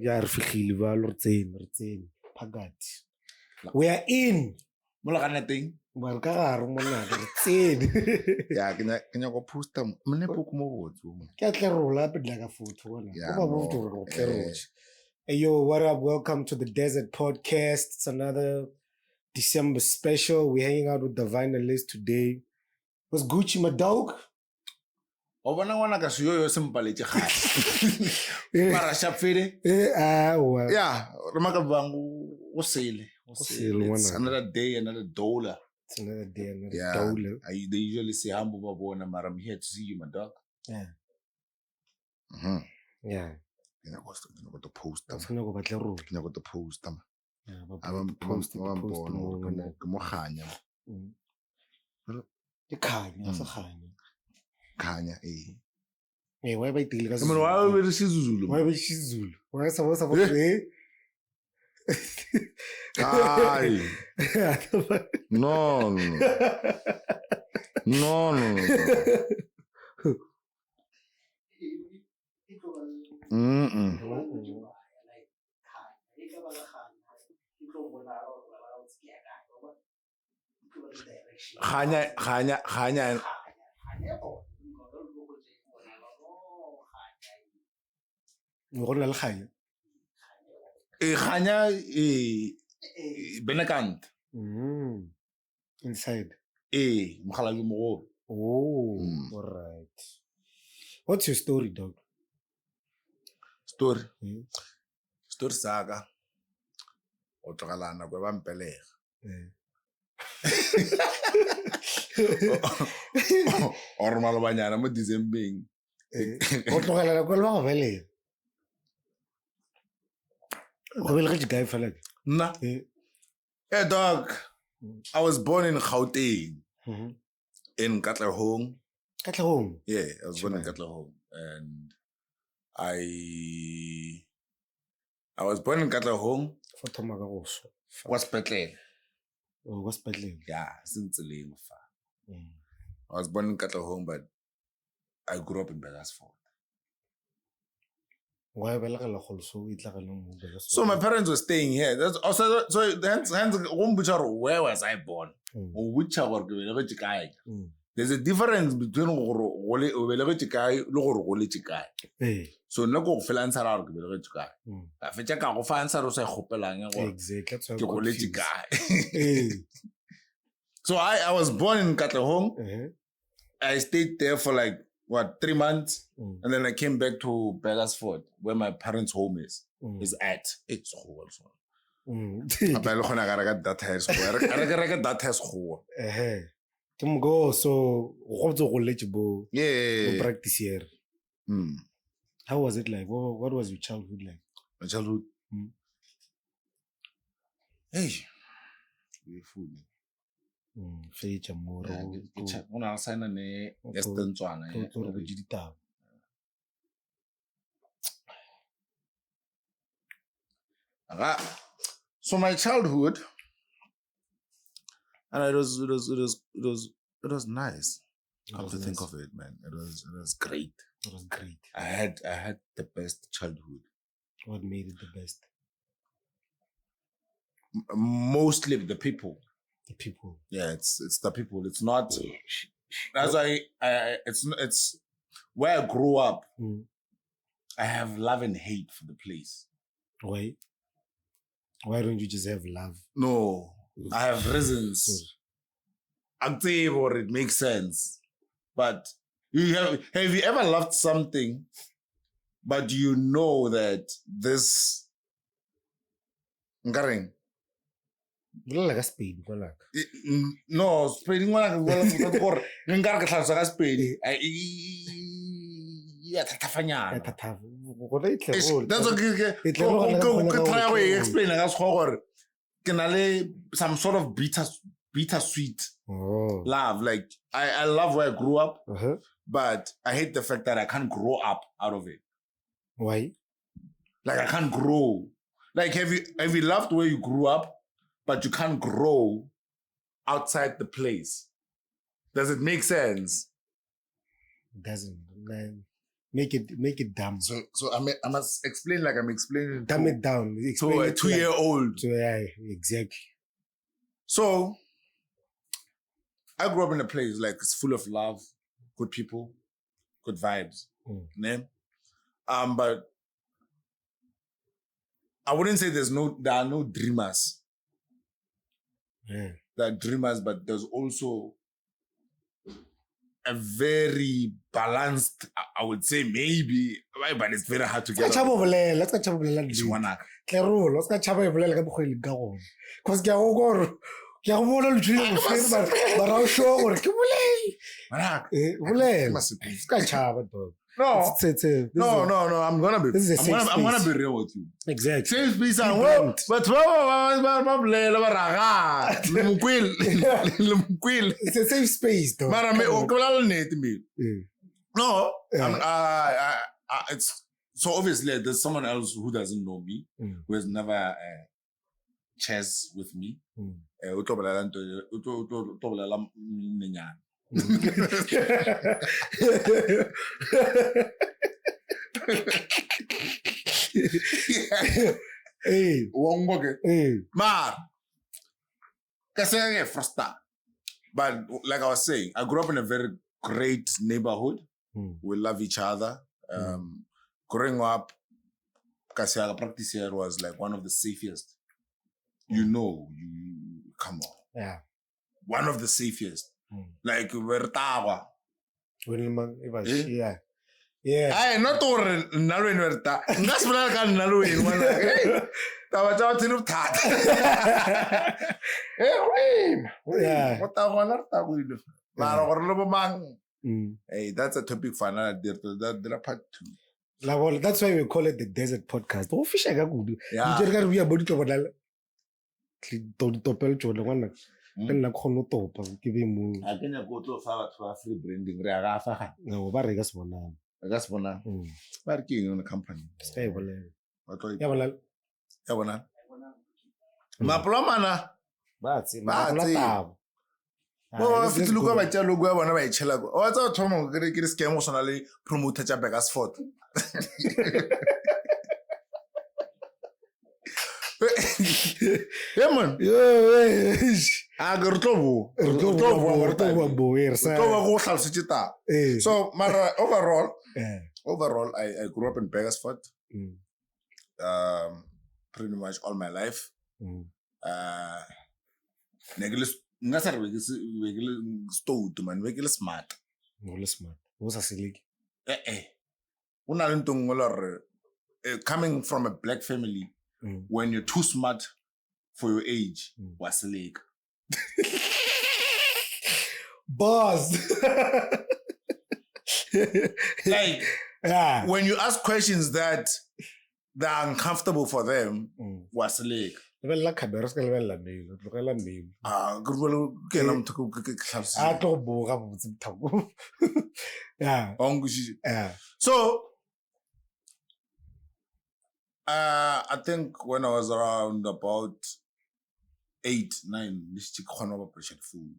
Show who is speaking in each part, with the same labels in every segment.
Speaker 1: ya re fihlile ba lo retseng phakati we are in
Speaker 2: mola kana teng
Speaker 1: ba re ka gare mona retseng
Speaker 2: ya ke nya go posta mne po mo botso
Speaker 1: ke tla rola pedla ka photo wona go ba botho go tleroche. Hey yo, what up? Welcome to the Desert Podcast. It's another December special. We're hanging out with the Vynalist today. What's Gucci, my dog?
Speaker 2: o bona ngwana ka seyo yo sempaletse gae para shapfele ya re maka bangu o sele it's another day another dollar.
Speaker 1: It's another day another dollar.
Speaker 2: They usually say humble babona but I'm here to see you my dog.
Speaker 1: Yeah. Yeah.
Speaker 2: You know what the post
Speaker 1: I'm going to go back to roll.
Speaker 2: You know what the post am.
Speaker 1: Yeah, but post
Speaker 2: mo khanya.
Speaker 1: Ke khanya sa khanya.
Speaker 2: Khanya
Speaker 1: why ba itile ka
Speaker 2: Zulu? Why be Zulu?
Speaker 1: Why be Zulu? Why sa
Speaker 2: Ai. No. Khanya.
Speaker 1: Ngona le khanya.
Speaker 2: Khanya benekant.
Speaker 1: Inside.
Speaker 2: Mogala ke mogolo.
Speaker 1: Oh, all right. What's your story, dog?
Speaker 2: Story saga. O tlogalana go ba mpelega. Or malobanyana mo December.
Speaker 1: O tlogalana go ba belega. Go belega guy fela.
Speaker 2: Nah. Hey dog. I was born in Gauteng. In Katlehong.
Speaker 1: Katlehong?
Speaker 2: Yeah, I was born in Katlehong. And I was born in Katlehong. Was Petlele.
Speaker 1: Oh, was Petlele.
Speaker 2: Yeah, since the name of I was born in Katlehong, but I grew up in Belasford.
Speaker 1: Why
Speaker 2: so my parents were staying here. That's also so hence where was I born? There's a difference between so no go feel answer out I fetch ka go fa answer o sa gopelang go
Speaker 1: exactly.
Speaker 2: So I was born in Katlehong. I stayed there for like 3 months, and then I came back to Belasford, where my parents' home is at. It's cool. I got that has cool.
Speaker 1: Go so yeah. Practice here. How was it like? What was your childhood like?
Speaker 2: My childhood. Hey, we food.
Speaker 1: Fecha moro
Speaker 2: una sign ne Western tswana so my childhood and it was nice. Come to think of it, man, it was great.
Speaker 1: It was great.
Speaker 2: I had the best childhood.
Speaker 1: What made it the best?
Speaker 2: Mostly the people.
Speaker 1: The people.
Speaker 2: Yeah, it's the people. It's not. That's why it's where I grew up. I have love and hate for the place.
Speaker 1: Why? Why don't you just have love?
Speaker 2: No, I have reasons. I'm saying or it makes sense, but have you ever loved something, but you know that this.
Speaker 1: Like a speed,
Speaker 2: no, speeding one I that's okay. Try away explain some sort of bittersweet love. Like I love where I grew up, but I hate the fact that I can't grow up out of it.
Speaker 1: Why?
Speaker 2: Like I can't grow. Like have you loved where you grew up, but you can't grow outside the place? Does it make sense?
Speaker 1: Doesn't, man. Make it dumb.
Speaker 2: So I must explain like I'm explaining.
Speaker 1: Dumb it down.
Speaker 2: To a 2-year-old.
Speaker 1: Yeah, exactly.
Speaker 2: So I grew up in a place like it's full of love, good people, good vibes. But I wouldn't say there are no dreamers.
Speaker 1: Yeah.
Speaker 2: There are dreamers, but there's also a very balanced, I would say maybe, but it's very hard to get.
Speaker 1: Let's go
Speaker 2: No, I'm gonna be real with you.
Speaker 1: Exactly.
Speaker 2: Safe space and but
Speaker 1: it's a safe space though.
Speaker 2: No, it's so obviously there's someone else who doesn't know me, who has never chess with me.
Speaker 1: Hey.
Speaker 2: Ma, but like I was saying, I grew up in a very great neighborhood. We love each other. Growing up, Kasiaga practice here was like one of the safest. Come on.
Speaker 1: Yeah.
Speaker 2: One of the safest. Like Vertawa.
Speaker 1: Yeah. Yeah.
Speaker 2: I not over Naruin Verta. That's what I can Naruin.
Speaker 1: Yeah.
Speaker 2: What hey, that's a topic for another day. That's part 2.
Speaker 1: That's why we call it the Desert Podcast. Oh, fish I got good.
Speaker 2: Yeah.
Speaker 1: You just we about to topel to the one. Then like hono top give him.
Speaker 2: I can go to a free branding.
Speaker 1: No, but I guess one.
Speaker 2: Working on a company.
Speaker 1: Stable.
Speaker 2: Yeah, Ma plomana.
Speaker 1: That's it.
Speaker 2: Oh, if you look at my logo, one of my chelago. Oh, I thought Tom get a scam emotionally promoted a Vegas fort. Yeah, man. I got So, overall, I grew up in Begasford. Pretty much all my life. Stowed man, regular smart.
Speaker 1: Smart. What's a silly?
Speaker 2: Coming from a black family, when you're too smart for your age, was silly.
Speaker 1: Boss.
Speaker 2: Like,
Speaker 1: yeah.
Speaker 2: When you ask questions that are uncomfortable for them, was silly.
Speaker 1: Yeah.
Speaker 2: So, I think when I was around about 8, 9, this chick corner operation food.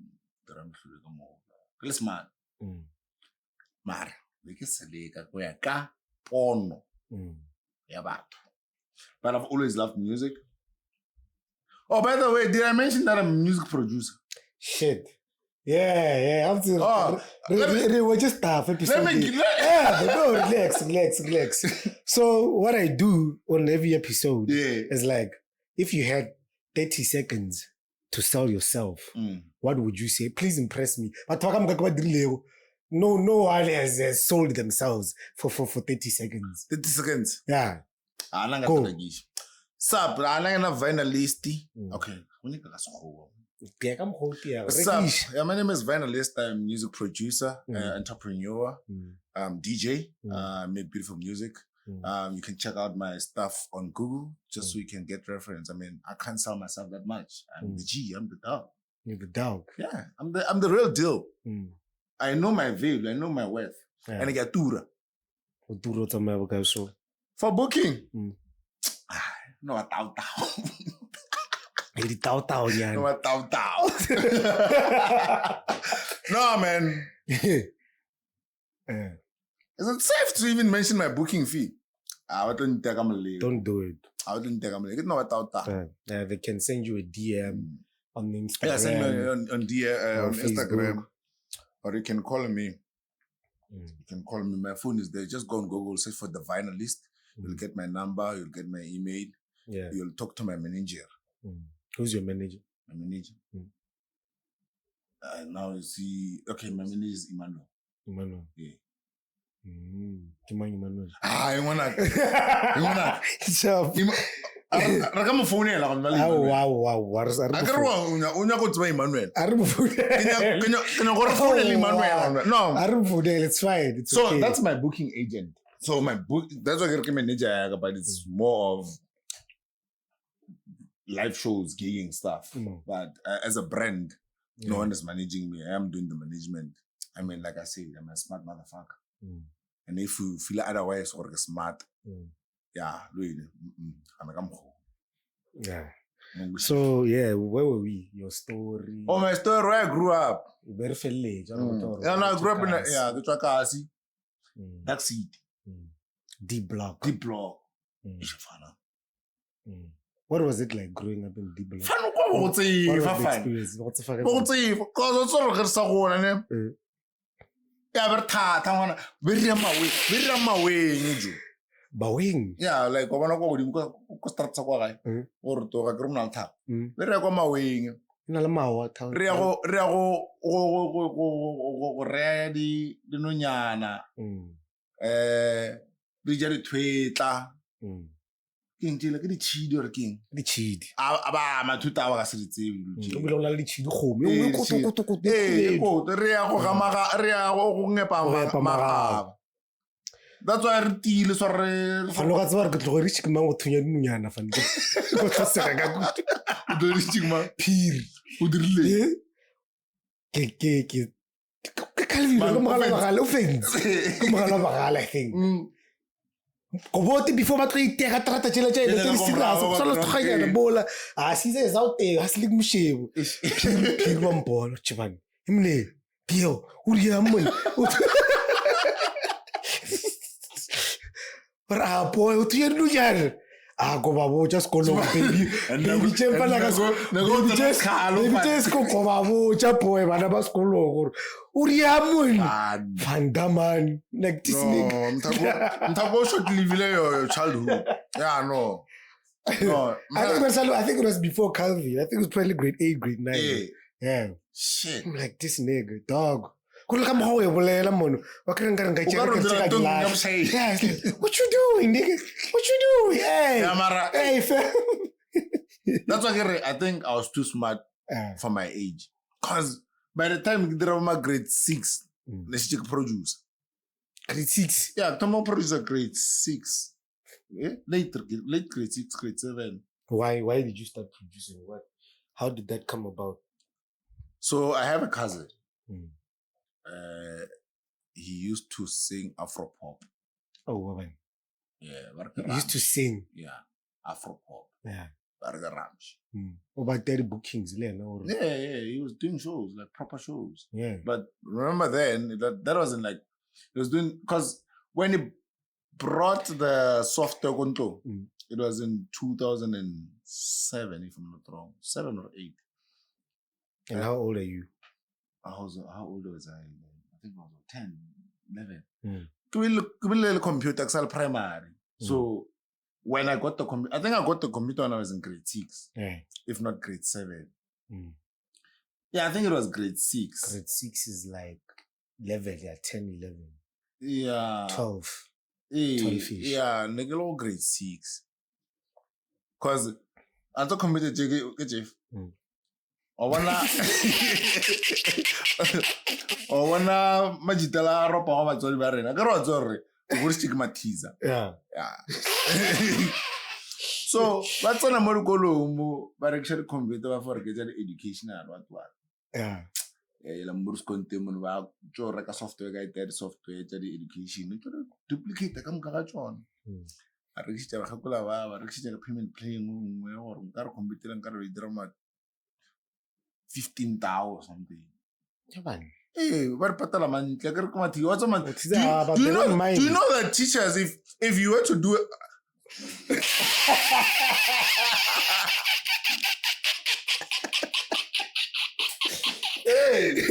Speaker 2: Smart. Mar, we can say ka pono. But I've always loved music. Oh, by the way, did I mention that I'm a music producer?
Speaker 1: Shit. Yeah. I'm we just start episode. Relax. So what I do on every episode is like, if you had 30 seconds to sell yourself, what would you say? Please impress me. But no one has sold themselves for 30 seconds.
Speaker 2: 30 seconds.
Speaker 1: Yeah.
Speaker 2: Go. Sup, I'm a Vynalist. Okay. Sup, my name is Vynalist. I'm a music producer, entrepreneur, DJ, make beautiful music. You can check out my stuff on Google just so you can get reference. I mean, I can't sell myself that much. I'm the G, I'm the dog.
Speaker 1: You're the dog.
Speaker 2: Yeah, I'm the real deal. I know my value, I know my worth. And I get tura. For booking. No, a tau. No, a tau. No, man. Is it safe to even mention my booking fee?
Speaker 1: Don't do it. They can send you a DM on Instagram.
Speaker 2: Yeah, send me on Instagram. Or you can call me. You can call me. My phone is there. Just go on Google, search for the Vynalist. You'll get my number. You'll get my email.
Speaker 1: Yeah.
Speaker 2: You'll talk to my manager.
Speaker 1: Who's your manager?
Speaker 2: My manager. Now you see. Okay, my manager is Emmanuel.
Speaker 1: Emmanuel.
Speaker 2: Yeah.
Speaker 1: Emmanuel.
Speaker 2: Emmanuel.
Speaker 1: Wow. It's fine. It's
Speaker 2: so
Speaker 1: okay.
Speaker 2: That's my booking agent. So that's what I recommend manager, but it's more of live shows, gigging stuff. But as a brand, no one is managing me. I am doing the management. I mean, like I said, I'm a smart motherfucker. And if you feel otherwise or smart, yeah, really, I'm
Speaker 1: yeah. So where were we? Your story.
Speaker 2: Oh, my story. Where I grew up.
Speaker 1: Very village.
Speaker 2: I grew up in the Chakasi. That city.
Speaker 1: D block. What was it like growing up in D block? What's the experience? What's the Bawing.
Speaker 2: Yeah, like I wanna go to start Sakwai or to a criminal tap. Very a come away.
Speaker 1: Nalamawa town.
Speaker 2: Riago ready the Nunyana. Bridget Twita. King Tilla, the cheat or king.
Speaker 1: The cheat.
Speaker 2: My 2 hours.
Speaker 1: We don't like cheat home.
Speaker 2: That's why I real sorry.
Speaker 1: Fano ka tswa re tlo re tshika mang o thunya dinyana fane. Go tsaka ga go.
Speaker 2: Do re tshika ma
Speaker 1: phiri.
Speaker 2: O dirile.
Speaker 1: Ke kalvi go mogala bagala o feng. Go mogala bagala I think. Go bote before ba tlo itega trata tshela tshela le serious go sala tlhagana bola. Size is out there ha slik mshebo. Phiri wa mbolo tshibane. Imle Pio o ri ya mo. But boy, what you do here? Go babo, just go long, baby. Baby, jumpa like us. Baby, just go babo, jump boy, man. Abas go long. Uriamun, Vandaman, like this nigga.
Speaker 2: Mtabo should live your childhood. Yeah, no.
Speaker 1: I think it was before Calvin. I think it was probably grade 8, grade 9. Yeah.
Speaker 2: Shit.
Speaker 1: I'm like this nigga, dog. What you doing, nigga? What you doing? Hey, hey, fam.
Speaker 2: That's why I think I was too smart for my age. Cause by the time I did my grade 6, let's check produce.
Speaker 1: Grade 6?
Speaker 2: Yeah, Tomo producer grade 6. Late grade 6, grade 7.
Speaker 1: Why did you start producing? What? How did that come about?
Speaker 2: So I have a cousin. He used to sing Afro pop.
Speaker 1: Oh, woman.
Speaker 2: Yeah,
Speaker 1: he used to sing.
Speaker 2: Yeah, Afro pop.
Speaker 1: Yeah.
Speaker 2: Ranch.
Speaker 1: About 30 bookings,
Speaker 2: Yeah, he was doing shows, like proper shows.
Speaker 1: Yeah.
Speaker 2: But remember then, that wasn't like, he was doing, because when he brought the software control, it was in 2007, if I'm not wrong, 7 or 8.
Speaker 1: And how old are you?
Speaker 2: How old was I? I think I was 10, 11. Kumile computer kusal primary. So when I got the computer, I think I got the computer when I was in grade 6.
Speaker 1: Yeah.
Speaker 2: If not grade 7. Yeah, I think it was grade 6.
Speaker 1: Grade 6 is like level, 10, 11.
Speaker 2: Yeah.
Speaker 1: 12.
Speaker 2: 12-ish. Yeah, nigga, grade 6. Cause I took computer Jeff. I wanna majitela ropa wa batswadi ba rena. Ka re batswadi go stigmatiza.
Speaker 1: Yeah.
Speaker 2: So, ba tsena mo dikolong mo ba rekisa computer ba for get educational what.
Speaker 1: Yeah.
Speaker 2: La mburs konte mo ba jo reka software ga ite software tsa di education. To duplicate ka mo ka tsona. A rekisa ba gakola ba rekisa ka payment plan ngwe or nka re computer nka re dira ma 15,000 or something. Hey, what patala man? Do you
Speaker 1: they don't mind.
Speaker 2: Do you know that teachers, if you were to do it, hey.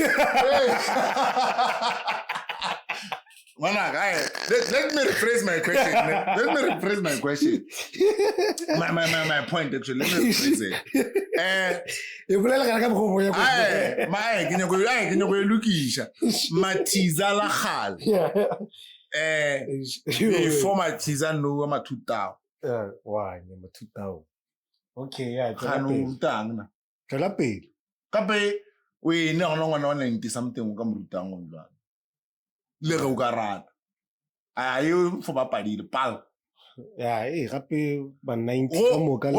Speaker 2: Let me rephrase my question. My point actually. Let me rephrase it. Matiza la khal. Before Matiza no ma 2000.
Speaker 1: Why? Number 2000. Okay, yeah.
Speaker 2: Tla pele. Kape we ne gona ngwana 90 something ka morutang o jwa. Le re o ka rata. Ayo for ba padile pal.
Speaker 1: Yeah, gape ba 90 ka moka le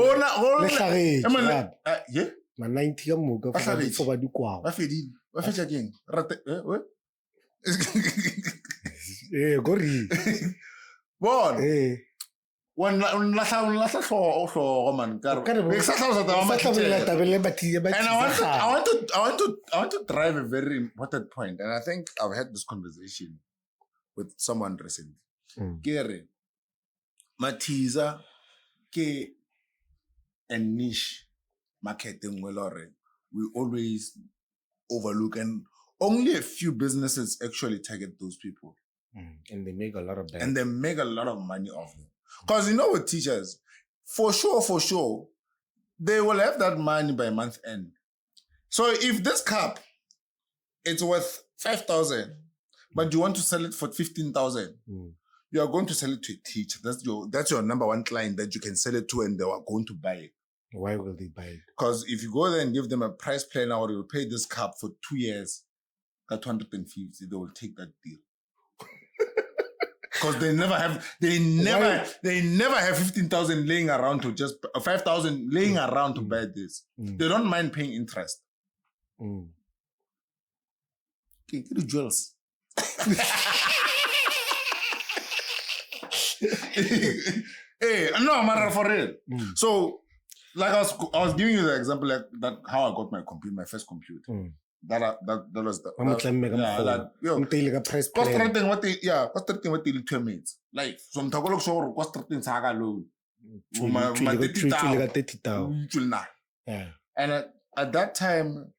Speaker 1: tlhagetse.
Speaker 2: Yeah.
Speaker 1: Ma 90 ka moka for ba dikwao.
Speaker 2: Ba fedile. Ba fetsa keng? Rate
Speaker 1: go re.
Speaker 2: Bon. When last hlogo man ka re and I want to drive a very important point, and I think I've had this conversation with someone recently. Ke Matiza ke a niche marketing we always overlook, and only a few businesses actually target those people.
Speaker 1: And they make a lot of
Speaker 2: money off them. Because you know with teachers, for sure, they will have that money by month end. So if this cup, it's worth 5,000, but you want to sell it for 15,000, you are going to sell it to a teacher. That's your number one client that you can sell it to, and they are going to buy it.
Speaker 1: Why will they buy it?
Speaker 2: Because if you go there and give them a price plan, or you pay this cup for 2 years at 250, they will take that deal. Because they never have 15,000 laying around to just 5,000 laying around to buy this. They don't mind paying interest. Okay, get the jewels. Hey, no, matter for real. So, like I was giving you the example, like that how I got my first computer. That was the
Speaker 1: price plan.
Speaker 2: What's the thing what the 2 minutes? Like from Tagolok show, what's the thing saga low?
Speaker 1: Yeah.
Speaker 2: And at that time,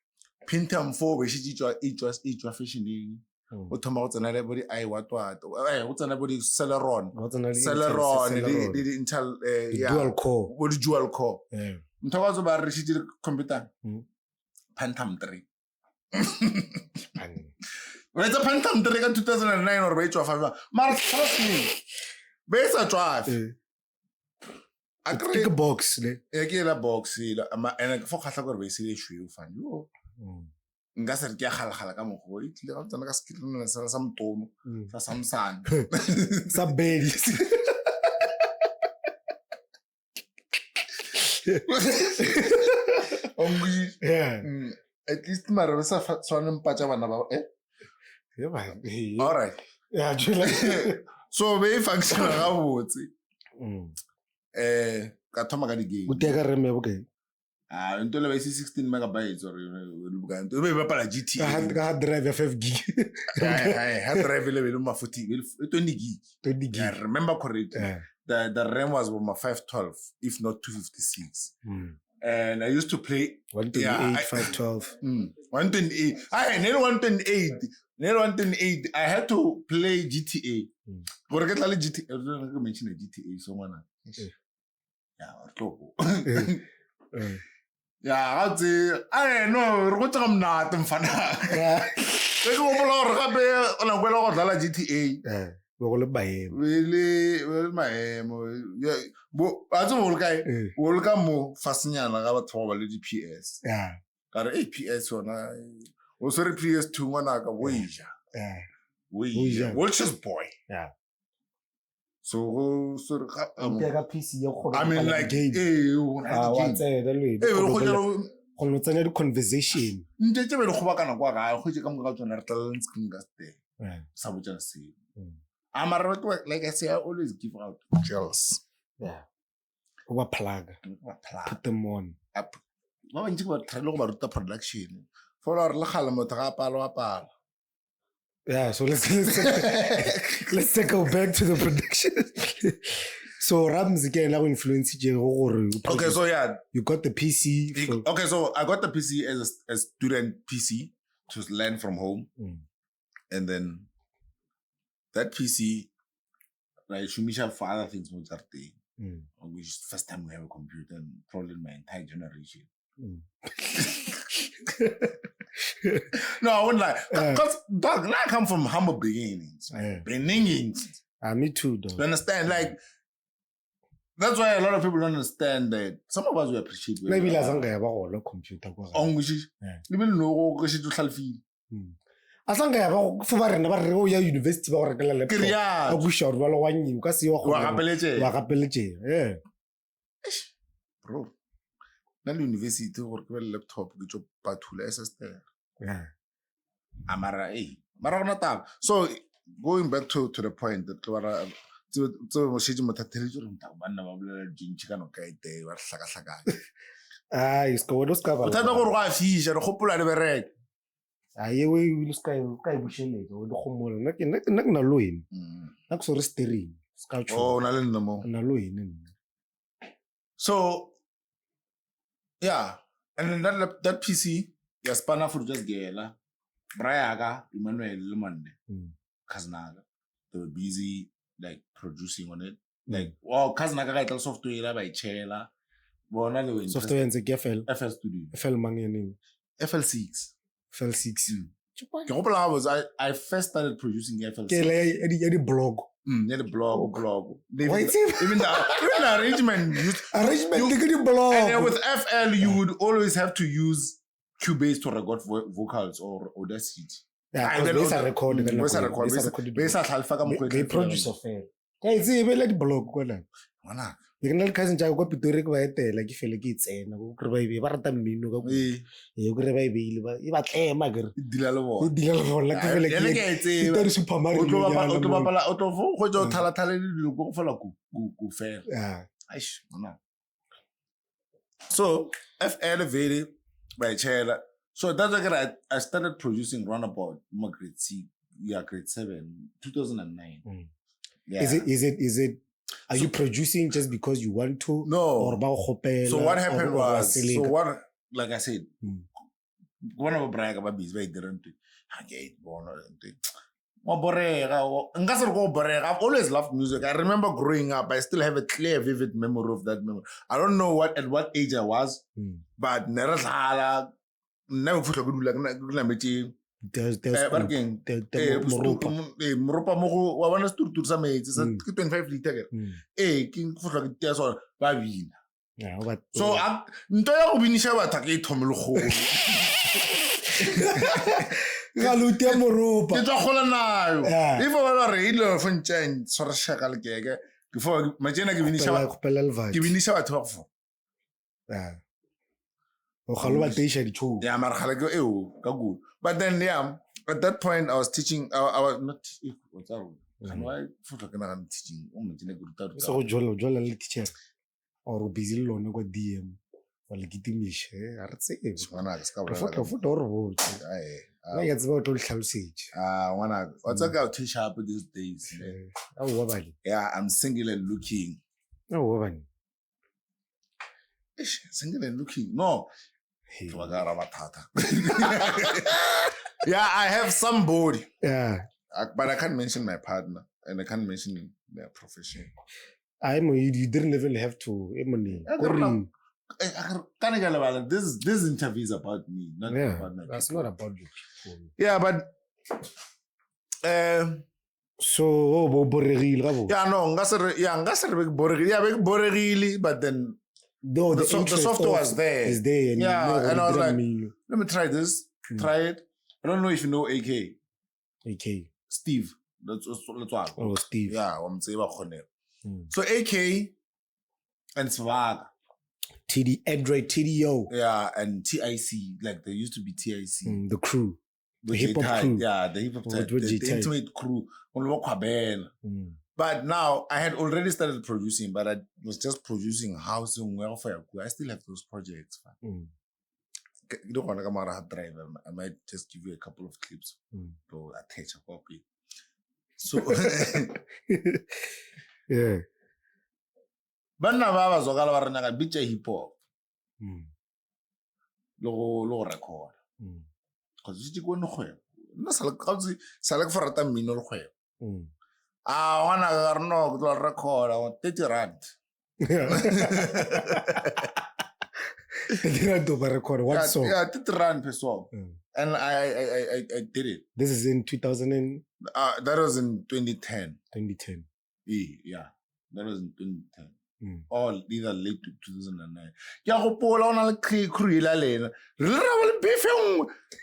Speaker 2: Pintam 4 we should each was fishing. What about anybody? What's anybody? Celeron, the Intel,
Speaker 1: dual core.
Speaker 2: What the dual core?
Speaker 1: Yeah.
Speaker 2: I'm talking about Rishid computer. Phantom 3. It's a Phantom 3 in 2009 or wait to 5. Mark, trust me. Base a drive.
Speaker 1: I take a box.
Speaker 2: I get a box. And I focus on the issue you find you. Ngasa ke khala ka mo go itle ga tsana ka skilling sa mtomo sa Samsung
Speaker 1: sa bedi
Speaker 2: yeah. At least mara sa tswana mpacha bana ba all right
Speaker 1: yeah
Speaker 2: so be function ga botse ka thoma ka di game
Speaker 1: o teka reme okay
Speaker 2: into le 16 megabytes or into be bapala GTA
Speaker 1: hard drive 5 gig
Speaker 2: hard drive le ma 20 gig yeah, remember correctly the RAM was 512 if not 256 and I used to play
Speaker 1: 128 512
Speaker 2: 128 nearly 128 I had to play GTA gore ke tla le GTA I mention GTA so ngwana yeah yeah, no, re go tsaka mnate mfana. Ke go bola gore gape ona go le go dlala GTA.
Speaker 1: Go le baemo.
Speaker 2: Well maemo. Bo a tso go kae? Go ka mo fasnyana ga batho ba le di PS.
Speaker 1: Yeah.
Speaker 2: Ka re PS ona o sore PS2 ngwana ka boija.
Speaker 1: Yeah.
Speaker 2: Boija. Vulture's boy.
Speaker 1: Yeah.
Speaker 2: So
Speaker 1: PC
Speaker 2: I mean like
Speaker 1: what's go tsena di conversation
Speaker 2: ntse be le go bakana kwa ga go tse ka mo ka tsona re tla screen gas there sa botsa se amara like I say I always give out gels
Speaker 1: over plug put them on
Speaker 2: up ba bantsi ba tla go ba ruta production for re le gala motho ga palo
Speaker 1: Yeah, so let's go back to the production. So Rams again now influence you.
Speaker 2: Okay, so yeah,
Speaker 1: you got the PC.
Speaker 2: Okay, so I got the PC as a student PC to learn from home, and then that PC, like, should me for other things. Which is the first time we have a computer, and probably in my entire generation. No, I wouldn't lie. Because I come from humble beginnings. Beginnings.
Speaker 1: Me too, though.
Speaker 2: You understand? Like, that's why a lot of people don't understand that some of us will appreciate.
Speaker 1: Maybe I don't have a computer.
Speaker 2: Even know I
Speaker 1: don't have a university.
Speaker 2: Bro, na university work with laptop get your bathula SSD.
Speaker 1: Yeah.
Speaker 2: Amara so going back to the point that
Speaker 1: it's going to discover.
Speaker 2: So yeah, and then that PC, yeah, spanner for just gela. Brayaga, Emmanuel Lemande, Kaznaga. They were busy like producing on it. Like, wow, Kaznaga got software by Chela. Well, another
Speaker 1: software in the
Speaker 2: FL Studio.
Speaker 1: FL Money.
Speaker 2: FL6.
Speaker 1: FL6.
Speaker 2: I first started producing FL6.
Speaker 1: Any blog.
Speaker 2: Yeah, the blog. Even the arrangement.
Speaker 1: Blog.
Speaker 2: And then with FL, you would always have to use Cubase to record vocals or Audacity.
Speaker 1: Yeah, because they record. They produce a fair. Hey, see, we let blog go now. You can cousin Jago Pitori like if you get and baby, what a minu. You could baby, you got a magger. Dilalo, like a supermarket.
Speaker 2: So, F elevated by Chela. So that's like I started producing roundabout grade 7, 2009.
Speaker 1: Yeah. Is it? Are you producing just because you want to?
Speaker 2: No.
Speaker 1: Or about
Speaker 2: so what happened was, like I said, one of the brag about is very different. I've always loved music. I remember growing up. I still have a clear, vivid memory of that memory. I don't know at what age I was, but never so nto ya go binisha batho ke ithomologo
Speaker 1: galute moropa
Speaker 2: ke tla gola nayo if ba re ile fo ntšeng tshwara shaka le keke before majena ke binisha batho ba go yeah, but then yeah, at that point I was teaching. I was not what's that? I'm teaching.
Speaker 1: So Jola teacher or busy loan go DM or legitimish. It's about all sausage.
Speaker 2: What's a girl too sharp these days? Yeah, I'm single and looking.
Speaker 1: Oh,
Speaker 2: single and looking. No. Yeah, I have somebody.
Speaker 1: Yeah.
Speaker 2: But I can't mention my partner and I can't mention their profession.
Speaker 1: You didn't even have to.
Speaker 2: This interview is about me, not about my
Speaker 1: that's
Speaker 2: people.
Speaker 1: not about you people.
Speaker 2: Yeah, but
Speaker 1: so
Speaker 2: yeah, no, but then the software was there.
Speaker 1: Is there and
Speaker 2: and I was like, let me try this. Try it. I don't know if you know AK. Steve. That's what.
Speaker 1: Oh, Steve.
Speaker 2: Yeah, I'm saying about so AK and Svaga.
Speaker 1: TD Android TDO.
Speaker 2: Yeah, and TIC, like there used to be TIC.
Speaker 1: The crew.
Speaker 2: The hip hop crew. Yeah, the hip hop the intimate crew. But now I had already started producing, but I was just producing housing welfare. I still have those projects. you don't want to come out of drive. I might just give you a couple of clips to attach a copy. So,
Speaker 1: yeah.
Speaker 2: Banna ba ba zokala ba rena ka bitcha hip hop. Lo record. Cause you go no khwebo. Nna sala ka farata mmino le khwebo. Wana ga no go record I want 30 rand.
Speaker 1: 30 rand over record what song?
Speaker 2: Yeah, 30 rand per song. And I did it.
Speaker 1: This is in 2000 and
Speaker 2: that was in 2010.
Speaker 1: 2010.
Speaker 2: Yeah. That was in 2010. All either late to 2009. Ya go pola ona le crew la lena. Re ra le befe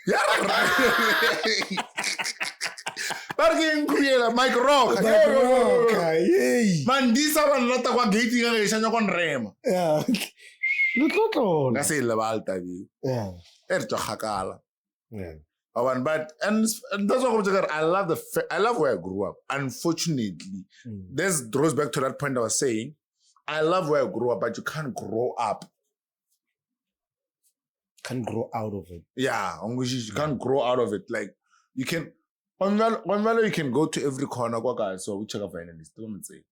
Speaker 2: ya ra. Barking crew Mike Rock.
Speaker 1: Hey.
Speaker 2: Man disa ba nata kwa gate ga ge shanya kon rema.
Speaker 1: Yeah. Lotlotlo.
Speaker 2: Ka se le ba alta bi.
Speaker 1: Yeah.
Speaker 2: Er twa khakala.
Speaker 1: Yeah.
Speaker 2: But that's what I love where I grew up. Unfortunately, this goes back to that point I was saying. I love where I grew up, but you can't grow up.
Speaker 1: Can't grow out of it.
Speaker 2: Yeah, you can't grow out of it. Like you can, one value you can go to every corner. So we check a Vynalist. Don't say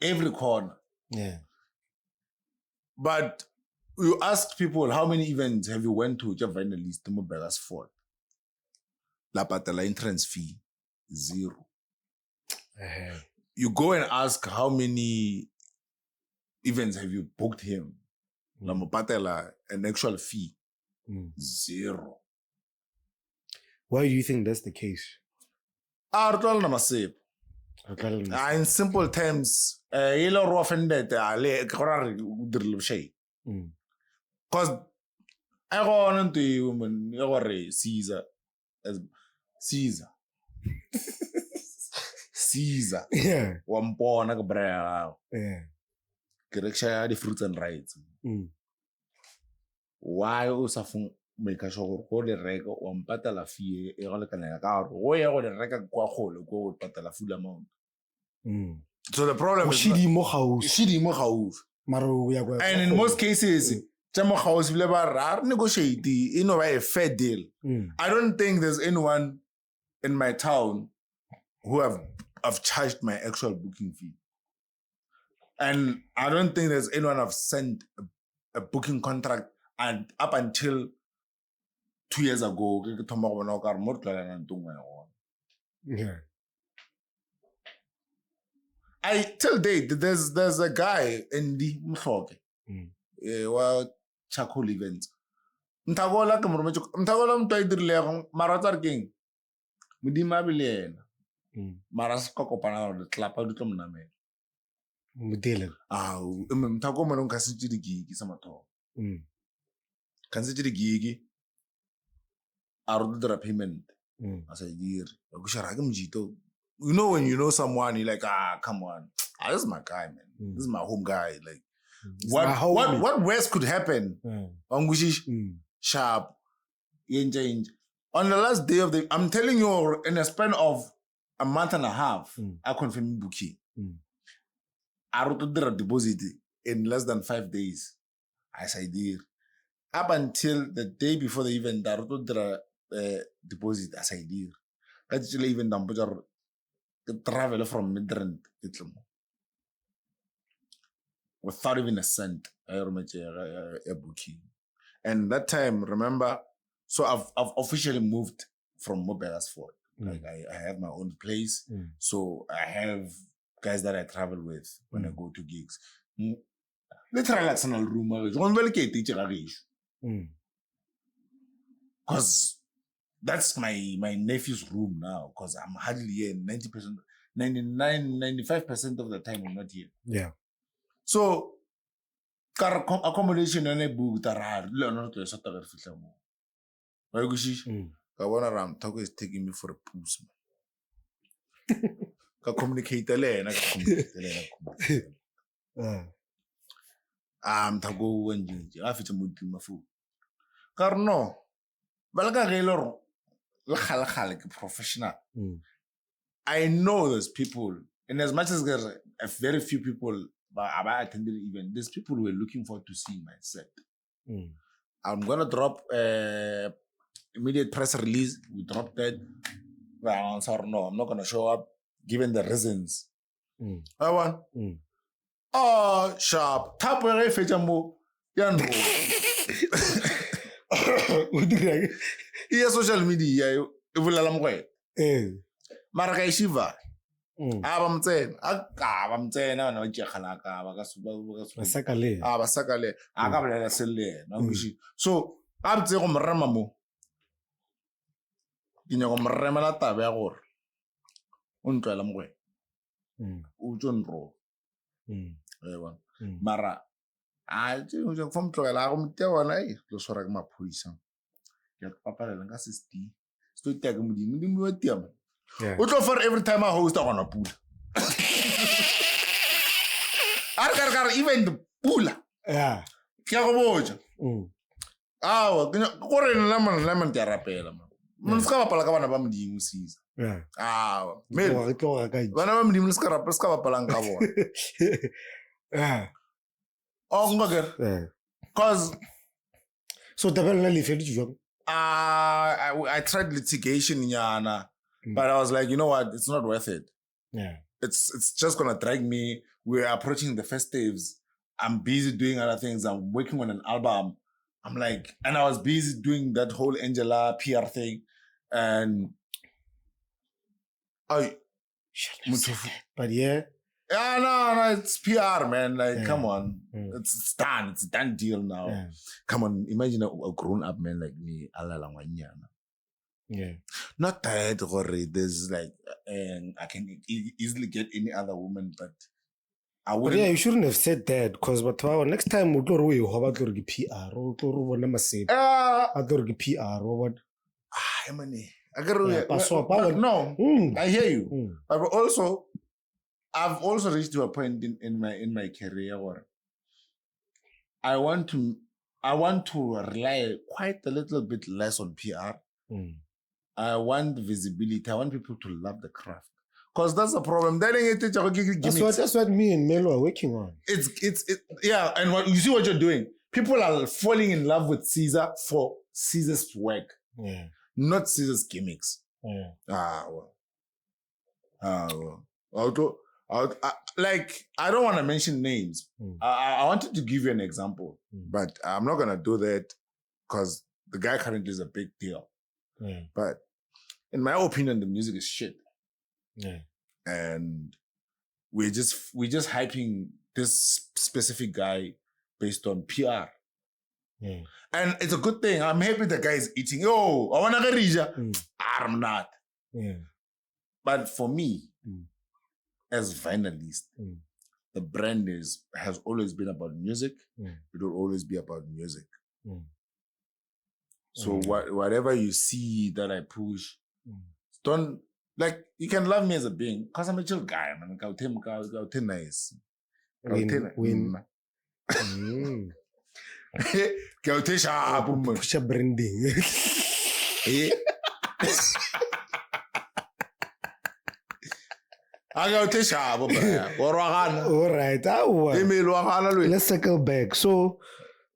Speaker 2: every corner.
Speaker 1: Yeah,
Speaker 2: but you ask people how many events have you went to? Just Vynalist to Beggars Fort. La patela entrance fee 0. You go and ask how many events have you booked him. La patela an actual fee 0.
Speaker 1: Why do you think that's the case?
Speaker 2: In simple terms, yellow offended because I go on to you, Caesar.
Speaker 1: Yeah.
Speaker 2: One pawn like a bra.
Speaker 1: Yeah.
Speaker 2: Correction the fruits and rights. Why also make a show or the record on patala fee a car or the record go patala full amount. So the problem is
Speaker 1: Shidi mo house.
Speaker 2: And in most cases, Chamo house will never negotiate a fair deal. I don't think there's anyone in my town who have charged my actual booking fee. And I don't think there's anyone I've sent a booking contract and up until 2 years ago.
Speaker 1: Yeah.
Speaker 2: Till date, there's a guy in the Mhloke. Charcoal events. Mtagola mto idirile maratar king. Mudima bilena. Maras kokopana de tlapa du tlom na me.
Speaker 1: Mudele.
Speaker 2: Mtago manon kasijiri gigi sama to. Kasijiri gigi. Arudu payment. As I dear. Kusharagam jito. You know when you know someone, you're like, come on. This is my guy, man. This is my home guy. Like, what worse could happen? Sharp. On the last day of I'm telling you, in a span of a month and a half, I confirmed booking. I wrote the deposit in less than 5 days. As I did. Up until the day before the event, I wrote the deposit as I did. Actually, even travel from Midrand without even a cent. I remember a booking. And that time, remember, so I've officially moved from Beggars Fort. Like I have my own place. So I have guys that I travel with when I go to gigs. Literally like some room. Because that's my nephew's room now, because I'm hardly here 90%, 95% of the time I'm not here.
Speaker 1: Yeah.
Speaker 2: So accommodation and a book that I learn to a sort of film. Ram Taco is taking me for a puss. Communicate Tago and I fit a mood to my food. Carno. Balaga Gaylor. Professional. I know there's people, and as much as there's a very few people but I attended the event, there's people who were looking forward to seeing my set. I'm gonna drop immediate press release. We dropped that. Well, I'm sorry, no, I'm not gonna show up given the reasons. I want. Oh, sharp. Tap where I fetch a move. Iya social media ivulala mkwethu mara ka ishiva abamtsena nojekhana ka
Speaker 1: basakale
Speaker 2: basakale akabulela selle nakushi so abtse go mrema mo dinya go mrema la tabe ya gore o ntwela mkwethu o tjonro ewa mara o jo fam tlogela go mtia wana lo swara ke maphodisa ke papalela nka sisti sto tag modimo wa tiama o tlo for every time I host gona pula ar even the pula ke go boja awa go re nna man ke rapela man ska bapala ka bana ba modimo sisa awa me bana ba modimo ska bapala ka bona oh ngoger cause
Speaker 1: so tabela le fedi jwang
Speaker 2: I tried litigation yana, but I was like, you know what? It's not worth it. It's just gonna drag me. We're approaching the festives. I'm busy doing other things. I'm working on an album. I'm like, and I was busy doing that whole Angela PR thing, and
Speaker 1: but yeah.
Speaker 2: Yeah, no, it's PR, man. Like, come on. It's done. It's a done deal now. Come on, imagine a grown-up man like me. Not that there's like, I can easily get any other woman, but I wouldn't.
Speaker 1: But yeah, you shouldn't have said that, because next time we'll go to PR or PR or what.
Speaker 2: No, I hear you. But also, I've also reached to a point in my career where I want to rely quite a little bit less on PR. I want visibility. I want people to love the craft. Because that's the problem.
Speaker 1: That's what me and Melo are working on.
Speaker 2: Yeah, and you see what you're doing. People are falling in love with Caesar for Caesar's work. Not Caesar's gimmicks. Like, I don't want to mention names. I wanted to give you an example, but I'm not going to do that because the guy currently is a big deal. But in my opinion, the music is shit. And we're just hyping this specific guy based on PR. And it's a good thing. I'm happy the guy is eating. Yo, I want to get rich. I'm not. But for me, as Vynalist, the brand has always been about music. It will always be about music. So whatever you see that I push, don't, like, you can love me as a being because I'm a chill guy, man. Go nice.
Speaker 1: Win.
Speaker 2: Go sharp.
Speaker 1: Push up branding.
Speaker 2: I go to sharp.
Speaker 1: All right. Let's circle back. So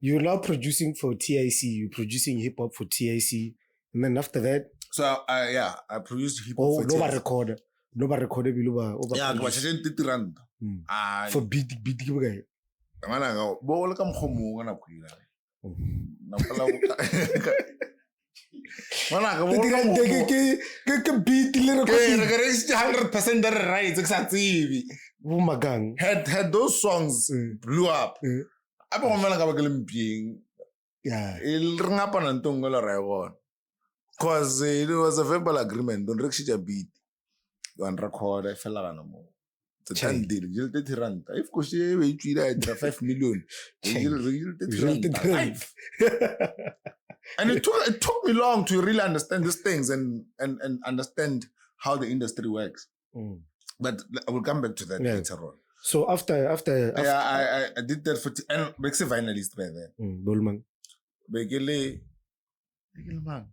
Speaker 1: you're now producing for TIC. You're producing hip hop for TIC, and then after that.
Speaker 2: So I produced hip hop for TIC.
Speaker 1: Nobody recorded.
Speaker 2: Yeah,
Speaker 1: for beat guy.
Speaker 2: Had those songs blew up. Because it was a verbal agreement. Don't reach a beat. Don't record. I fell out no more. It's a done deal. You'll take rent. If Koshi we treat 5 million, you'll take rent. And it took me long to really understand these things and understand how the industry works. But I will come back to that later on.
Speaker 1: So after
Speaker 2: I did that for and makes a Vynalist by then.
Speaker 1: Dolman.
Speaker 2: Begele man.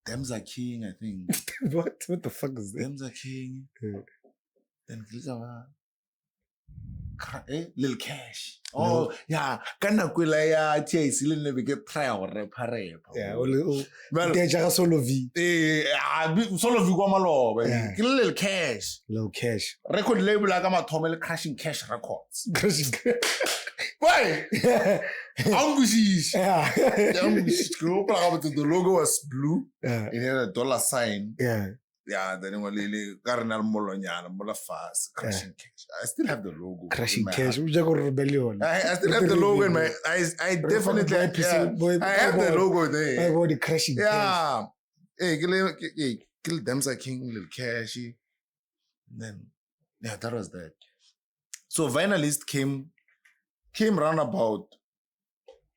Speaker 2: Them's are king, I think.
Speaker 1: What the fuck is that?
Speaker 2: Them's are king. Then Lil Cash. Oh, yeah. Kana kwela ya TIC le ne be ke try go rap.
Speaker 1: Yeah, well, Deja Solo V.
Speaker 2: Solo V kwa maloba. Ke Lil Cash.
Speaker 1: Lil Cash.
Speaker 2: Record label la ka mathomo le Crashing Cash Records.
Speaker 1: Crashing Cash.
Speaker 2: Why? Anguishish.
Speaker 1: Yeah.
Speaker 2: The logo was blue.
Speaker 1: Yeah.
Speaker 2: It had a dollar sign.
Speaker 1: Yeah.
Speaker 2: Yeah, then it Cardinal Molonyana, Molafas, Crashing Cash. I still have the logo.
Speaker 1: Crashing Cash. Rebellion.
Speaker 2: I still have the logo in my I definitely I have the logo there.
Speaker 1: I bought the Crashing Cash.
Speaker 2: Yeah. Hey, kill them King, Little Cashy. Then yeah, that was that. So Vynalist came round about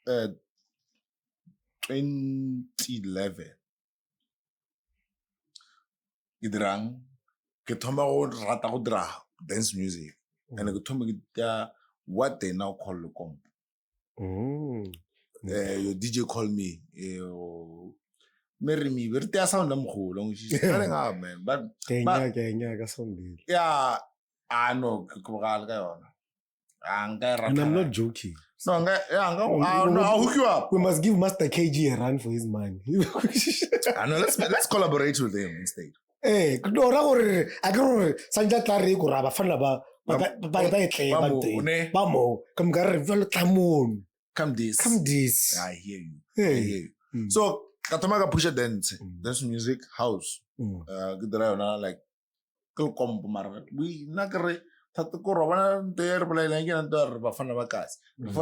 Speaker 2: 2011. Idrang ke thoma go rata go dira dance music and ke thoma ke what they now call the comp. Your DJ called me marry me very sound am kholo she's telling up man but yeah I know ke bogala ka yona
Speaker 1: and I'm not joking.
Speaker 2: No, I'll hook you up.
Speaker 1: We must give Master KG a run for his money.
Speaker 2: I know. Let's collaborate with him instead.
Speaker 1: Hey, no, I go. Sanja Tari Kuraba Fanaba. Come this.
Speaker 2: I hear you. Hey. So, Katamaga push a dance music house. Like, we nakare. Before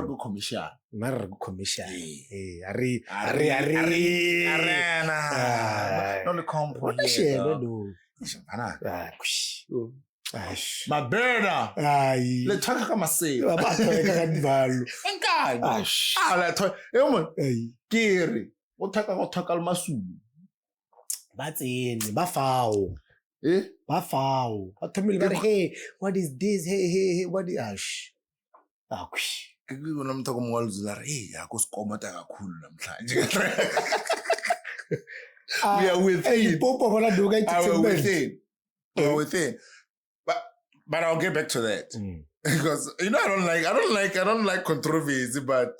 Speaker 2: go commission.
Speaker 1: Commission.
Speaker 2: My burner. Let's talk about say. Kiri. What talk masu.
Speaker 1: That's in Bafao. Bafao. Hey, what is this? Hey, what is ash?
Speaker 2: I'm talking moguls like, hey, I go skomata cool. We are with it. We're with it. But I'll get back to that because I don't like controversy, but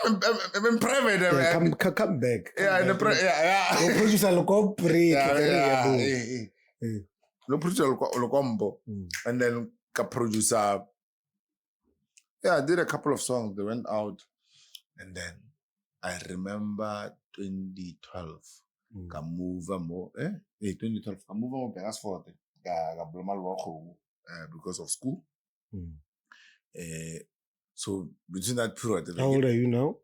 Speaker 2: I'm in private.
Speaker 1: Come back.
Speaker 2: Yeah.
Speaker 1: Producer look break.
Speaker 2: No producer combo, and then producer. Yeah, I did a couple of songs. They went out, and then I remember 2012. Move more. 2012. Move more. That's for the because of school. So between that period,
Speaker 1: how old are you now?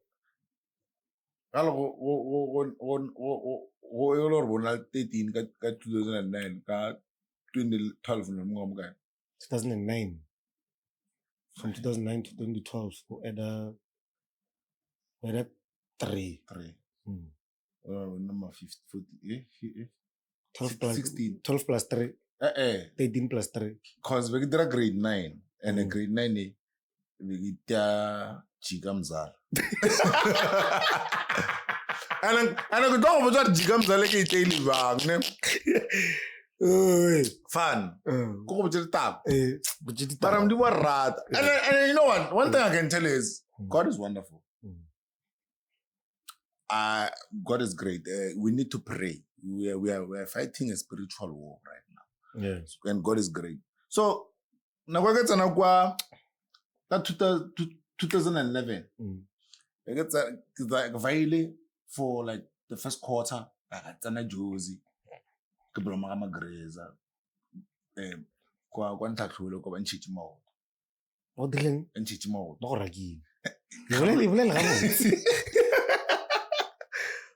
Speaker 2: 13 2009 2012
Speaker 1: 2009 from 2009 to 2012 at 3
Speaker 2: number 50
Speaker 1: 12 plus
Speaker 2: 16
Speaker 1: 12 plus 3 13 plus 3
Speaker 2: because we did a grade 9 and a grade 9 we did Chigamzar. And I go down with that Chigamzar like it's daily bag. Fun. Go to the top. But I'm doing rat. And you know what? One thing I can tell you is God is wonderful. God is great. We need to pray. We are fighting a spiritual war right now.
Speaker 1: Yes.
Speaker 2: And God is great. So, now we get that 2011. I get like Vile for like the first quarter. I got Josie. Kibroma Greza. Kwa ntakhulo kwa nchichi mode.
Speaker 1: What the hell?
Speaker 2: Nchichi mode.
Speaker 1: Boragi. Vole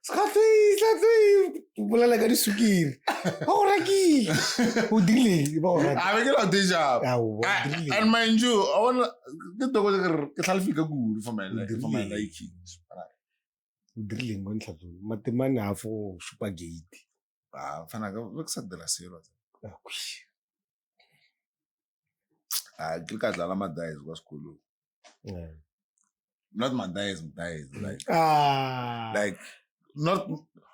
Speaker 1: Skatui, bolela ka disukiri. Boragi. O dile, boragi.
Speaker 2: I make it deja. And mind you, I want to go ke salfika good for my life, for my liking.
Speaker 1: O dile mo ntlato. Matemane ha fo super gate.
Speaker 2: Fana go look at the last year. Click at Lama dies was cool. Not my dies, like like not.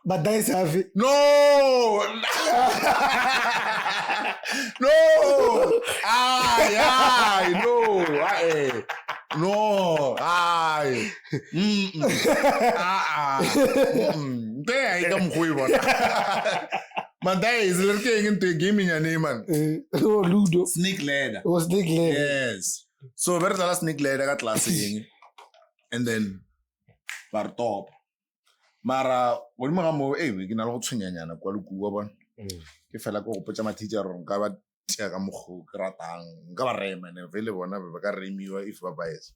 Speaker 1: But dies have it.
Speaker 2: No. No. No. No, ay. There I come quiver. Man, that is looking into gaming your name, man.
Speaker 1: Oh, Ludo.
Speaker 2: Snake ladder.
Speaker 1: It was snake ladder.
Speaker 2: Yes. So, where's the last snake ladder got last saying? And then, bar top. Mara, when my mo, we can all swing and a qualuku. If I like to put my teacher on covered. Ratang, and available never got renew if bias.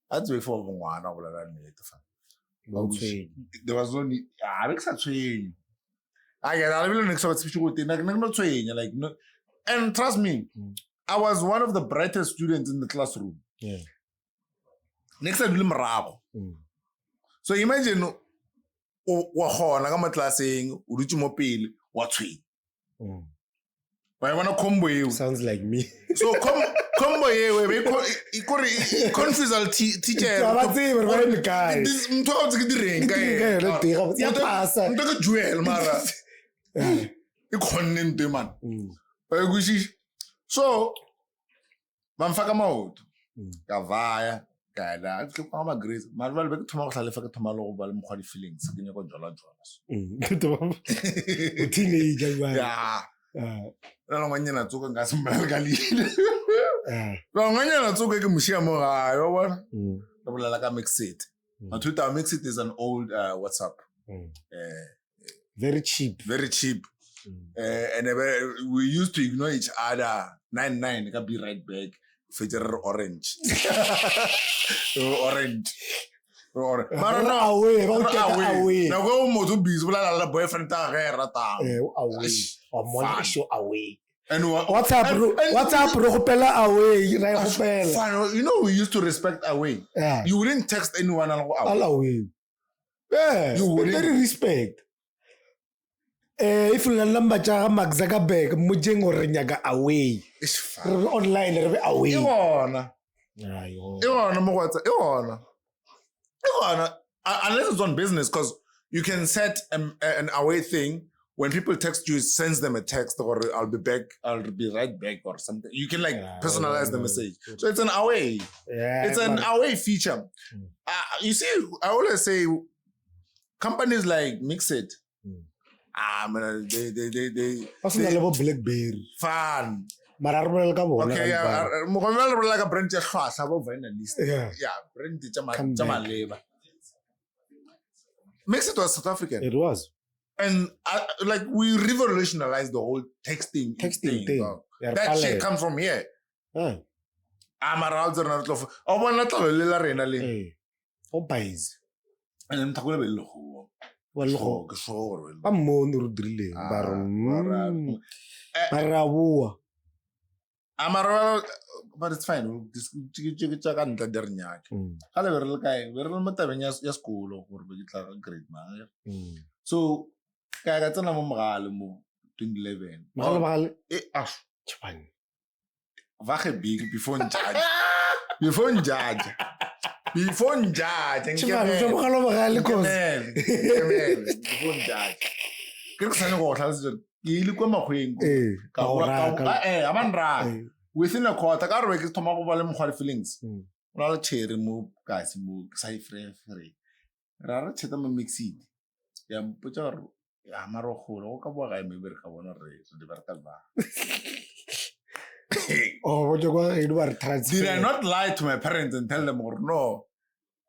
Speaker 2: That's before one over there was only I make such train. I get a little next specialty, no train, like no. And trust me, I was one of the brightest students in the classroom.
Speaker 1: Yeah.
Speaker 2: Next I do Marabo. So imagine what I'm class saying, Uruchimopil, what tree. I want to combo you.
Speaker 1: Sounds like me.
Speaker 2: So combo you. We confuse our teacher. This mtwa tsikidi renga.
Speaker 1: Ya pasa.
Speaker 2: Mtaka jewel mara. Ikhonne man. Bayikushi. So bamfaka mawudu. Kavaya. Kala. Kama grace. Malwala bekuthoma kuhlala faka thoma lo kubala mkhwali feelings. Kinye konjalo njalo.
Speaker 1: Teenager man.
Speaker 2: Yeah. Nganyana tsuka ngasimbalgalile. Nganyana tsuka ke mushia mo gayo bona. Re ka Musiq. Twitter Musiq is an old WhatsApp.
Speaker 1: Very cheap.
Speaker 2: Very cheap. And we used to ignore each other. 99 can be right back. Feature orange. Orange. Mara na
Speaker 1: away.
Speaker 2: Na go mo to busy la boyfriend ta ga rata.
Speaker 1: Away. Or show away.
Speaker 2: And
Speaker 1: what's up Rupela away,
Speaker 2: you know we used to respect away.
Speaker 1: Yeah.
Speaker 2: You wouldn't text anyone
Speaker 1: all away. Yeah.
Speaker 2: You wouldn't.
Speaker 1: Very respect. If you number ja magzaga bag mujeng or nyaga away.
Speaker 2: It's fine.
Speaker 1: Online away.
Speaker 2: Iwona.
Speaker 1: Yeah,
Speaker 2: Iwona mo kwatsa. Iwona. Unless it's on business, because you can set an away thing. When people text you, it sends them a text or I'll be right back or something. You can personalize the message. So it's an away.
Speaker 1: Yeah,
Speaker 2: it's an away feature. You see, I always say companies like Musiq. They
Speaker 1: what's the level BlackBerry?
Speaker 2: Fun.
Speaker 1: Okay,
Speaker 2: yeah. Like a brand Vynalist.
Speaker 1: Yeah,
Speaker 2: brand Chama. Musiq was South African.
Speaker 1: It was.
Speaker 2: And we revolutionized the whole texting thing. That shit comes from here. I'm around the north of and I'm talking about but it's fine. This so kaya tsena mo mogale mo 2011
Speaker 1: mogale
Speaker 2: Japan vage big before judge ngeke ke sana go tlhalose ke ile kwa magweng within a quarter ka re ke thoma go ba le mogale feelings ona le cherry mo kasi mo sai free ra re tsheta mo Musiq ya mpotsa re ya marogolo go ka bua ga mme re ka bona re di bereka ba. Did I not lie to my parents and tell them or no?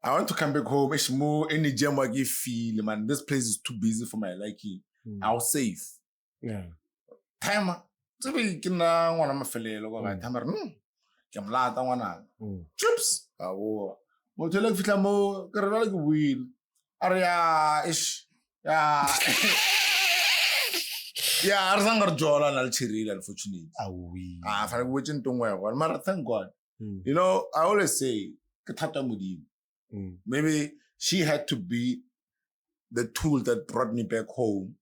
Speaker 2: I want to come back home. It's more any gem I give feel, man. This place is too busy for my liking. I'll save.
Speaker 1: Yeah.
Speaker 2: Time. So we can one of my fellow go by time. Come lata wana. Chips. Mo tell you fitla mo karala go wheel. Aria ish. Yeah. Yeah, Arzangar Jola and Alchiri, unfortunately. If I wouldn't do well, but thank God. You know, I always say, Katata Mudi. Maybe she had to be the tool that brought me back home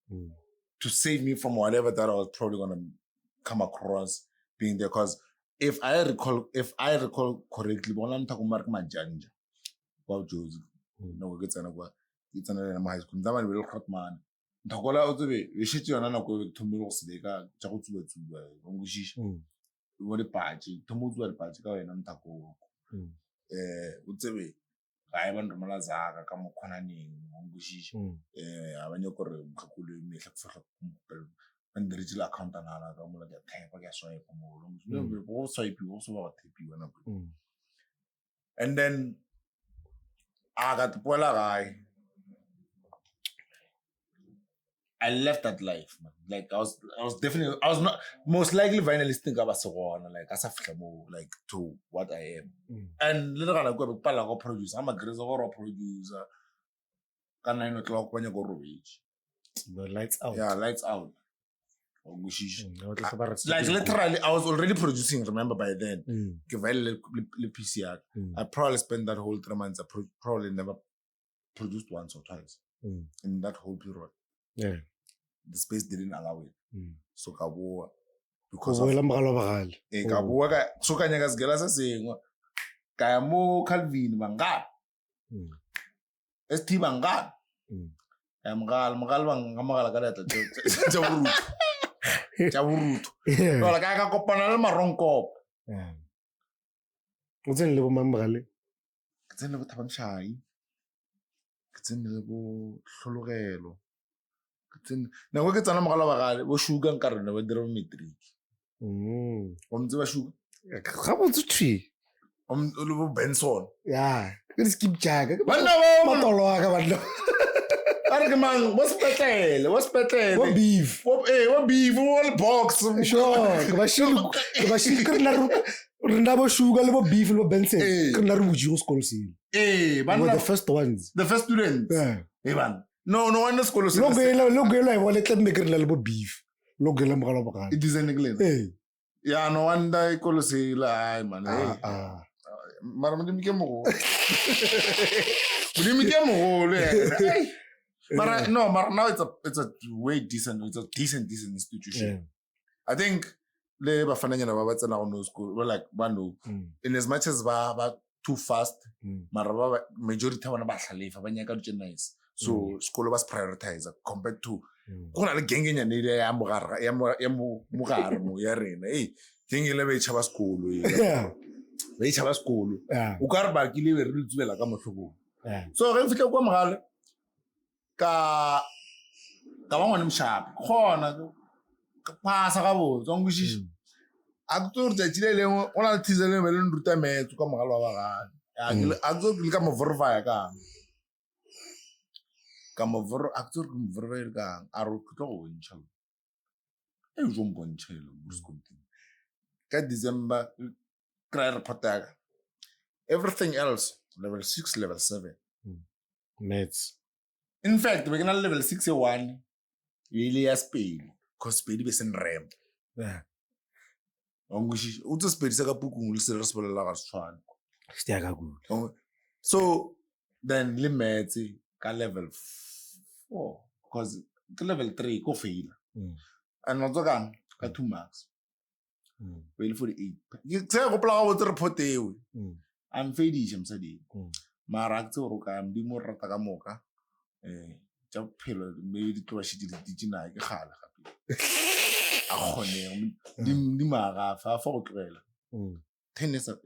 Speaker 2: to save me from whatever that I was probably going to come across being there. Because if I recall correctly, I'm talking about my janja. About Josie. No, it's another high school. That man will hurt man. Ntakola o tsebe e shitse yona nako e thomelo go se ka tsa go tsuba go ngushisha mo le patsi thomo tsuba le patsi ka wena mthako o tsebe ga e ban romela zaka ka mokhonaneng o ngushisha abanye gore mkhakulu imehla kufahla bandirijile account anala ka mola ke type ke swipe mo lo go swipe go so ba type wena and then I got pola guy. I left that life, man. Like I was not most likely Vynalist think about like as a flamo, like to what I am. And little I go pala producer. I'm a great producer. Can 9 o'clock when you go reach.
Speaker 1: The lights out.
Speaker 2: Yeah, lights out. Like literally, I was already producing. Remember by then, PCR. I probably spent that whole 3 months. I probably never produced once or twice in that whole period.
Speaker 1: Yeah,
Speaker 2: the space didn't allow it. So Kaboa
Speaker 1: because of
Speaker 2: Kaboa, so Kanyagas Galasa saying, Kayamo Calvin Manga, ST Manga, Magal Chavurut. No, like I got Copanal Maronco.
Speaker 1: What's in Libo Mambrale?
Speaker 2: It's in the Tabanshai. It's in the Solorelo. Now we get on a Malaga, we sugar and carne with the metric. On the sugar.
Speaker 1: How about the tree?
Speaker 2: Benson.
Speaker 1: Yeah, let's keep jagging.
Speaker 2: But no, Argaman, what's better? What's better?
Speaker 1: What beef?
Speaker 2: What beef? What box?
Speaker 1: Sure. Kavashil Randabo sugar, little beef, little Benson. Kanaru school seal. But the first ones.
Speaker 2: The first students. Yeah. No wonder school seal.
Speaker 1: Look, I want to make a little beef. Look,
Speaker 2: it is an English. Yeah, no wonder I call seal, man. Maram became more. But no, now it's a way decent. It's a decent institution. Yeah. I think labor financial about no school. We're like Banu. In as much as ba too fast, maraba majority of them leave. Nice. So school was prioritized compared to kuna le gengeng ya nile ya mogara ya mogaro ya rena. Hey, gengele be chaba school. Yeah. Be chaba school. Yeah. O ka re ba kile be re tswela ka motlhoko. Yeah. So re fitla kwa mogala ka bangwana mshapa khona ka pasa ka bo tsongushisha akutsuri tsatile le ona le thizele be le nruta metso ka mogala wa ga akutsuri ka mo verify ka mo ver akutsuri ka mo verify ka a ro kutlo go ntšha e jo mbontšhela buskonti ka December cry report everything else level 6 level 7
Speaker 1: maths.
Speaker 2: In fact, we're gonna level 61. Really a speed. Cause speed is in ramp.
Speaker 1: Yeah.
Speaker 2: Uto speed saka puku serious for the
Speaker 1: good.
Speaker 2: So then limits ka level 4. Cause level 3 go fail. And not ka 2 marks. Fail for the 8. You say go play with report I'm failing msadi. Mara tsoro ka ndi mo rata ka moka. Ja phelo maybe tlo ba shitile dijina ke gala gape a khone di mara fa go tlwela 10 years ago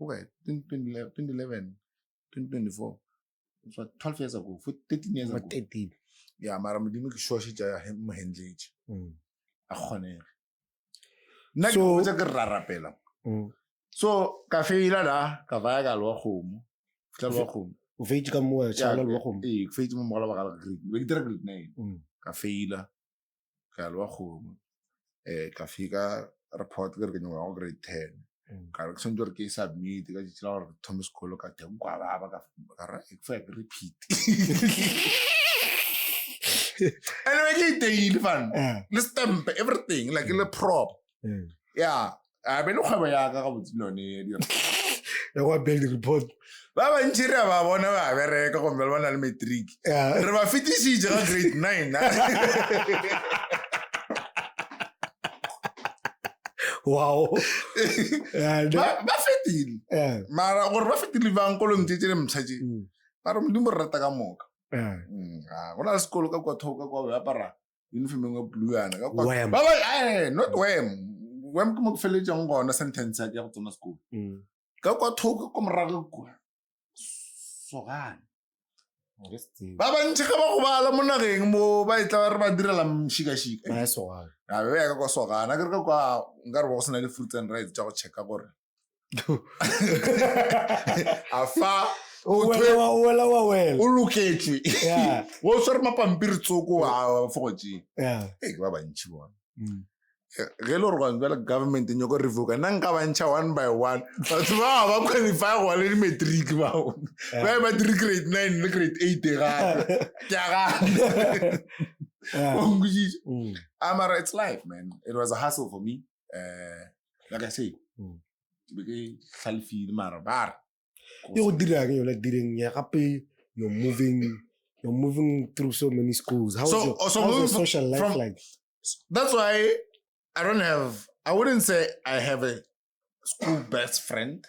Speaker 2: okay 2011 2024 it's what 12 years ago 13 years ago
Speaker 1: 13
Speaker 2: yeah mara modimo ke sure shitja ya mo handlage a khone nna ke go tsa ke rarapela so ka feila la ka vaya ka lo khomo fitla lo khomo
Speaker 1: o feitse ka mo tshala lo go
Speaker 2: ke feitse mo mogala ba ga grade be ke dira grade 9 ka feila ka lo go ka fika report ke re ke nwa grade 10 ka re sentse ke submit ka tsela gore Thomas Kholo ka teng kwa ba ka ra e fa repeat anyway ke daily fan le stamp everything like le prop yeah a be no khaba ya ka botsilo ne di
Speaker 1: ya go build report
Speaker 2: ba ba ntshira ba bona ba bereka go mbele bana le matric re ba fitishije ga grade 9
Speaker 1: wow
Speaker 2: ba fitile mara gore ba fitile bang kolong tshetse mtshaje mara modimo rata ka moka gona sekolo ka kwa thoka kwa ba para uniform ya blue yana ka kwa ba ba not wem ke mo feletseng gona sentence ya go tsona sekolo Ka kwa thoko ko morago kwa. Sogana. Ba bantse ga ba go bala mo nageng mo ba itla re ba direla mshika-shika.
Speaker 1: Ba sogana.
Speaker 2: A be ya ka sogana ke re kwa ngare bo sena le fruits and rights tsa go checka gore. Afa o loketswe.
Speaker 1: Yeah.
Speaker 2: Wo swere mapampiri tsoko a fogotse.
Speaker 1: Yeah.
Speaker 2: Ke ba bantsi bona. Ge lo re go ngela government e nyoko revoke nna nka bantšha one by one batho ba qualify go le matric bao ba matric grade 9 le grade 8 gape ke aga it's life, man. It was a hustle for me, like I say ke hlalefile mara ba
Speaker 1: yo dirang yo like direng ya gape you're moving through so many schools. How's your social life like?
Speaker 2: That's why I wouldn't say I have a school best friend.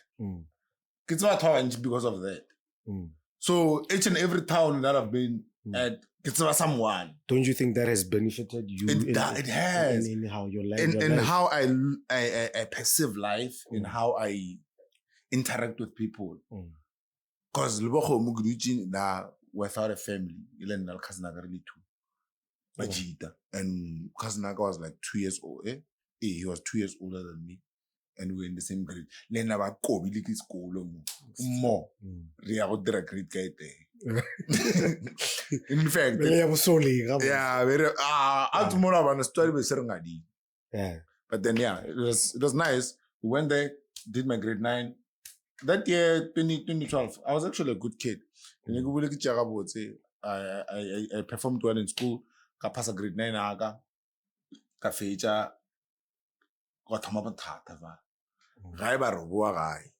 Speaker 2: It's not because of that. So each and every town that I've been at, it's about someone.
Speaker 1: Don't you think that has benefited you?
Speaker 2: It has.
Speaker 1: In how your life,
Speaker 2: in how I perceive life, in how I interact with people. Because without a family, and cousin Naga was like 2 years old. He was 2 years older than me, and we were in the same grade. Then I go like school more. We are grade guy there. In fact, yeah, very. I'll tomorrow about the story with Serengadi.
Speaker 1: Yeah,
Speaker 2: but then yeah, it was nice. We went there, did my grade 9. That year, 2012, I was actually a good kid. I performed well in school. Ka pass grade 9 aga ka fetsa go thoma bothata ba ga ba re boa gae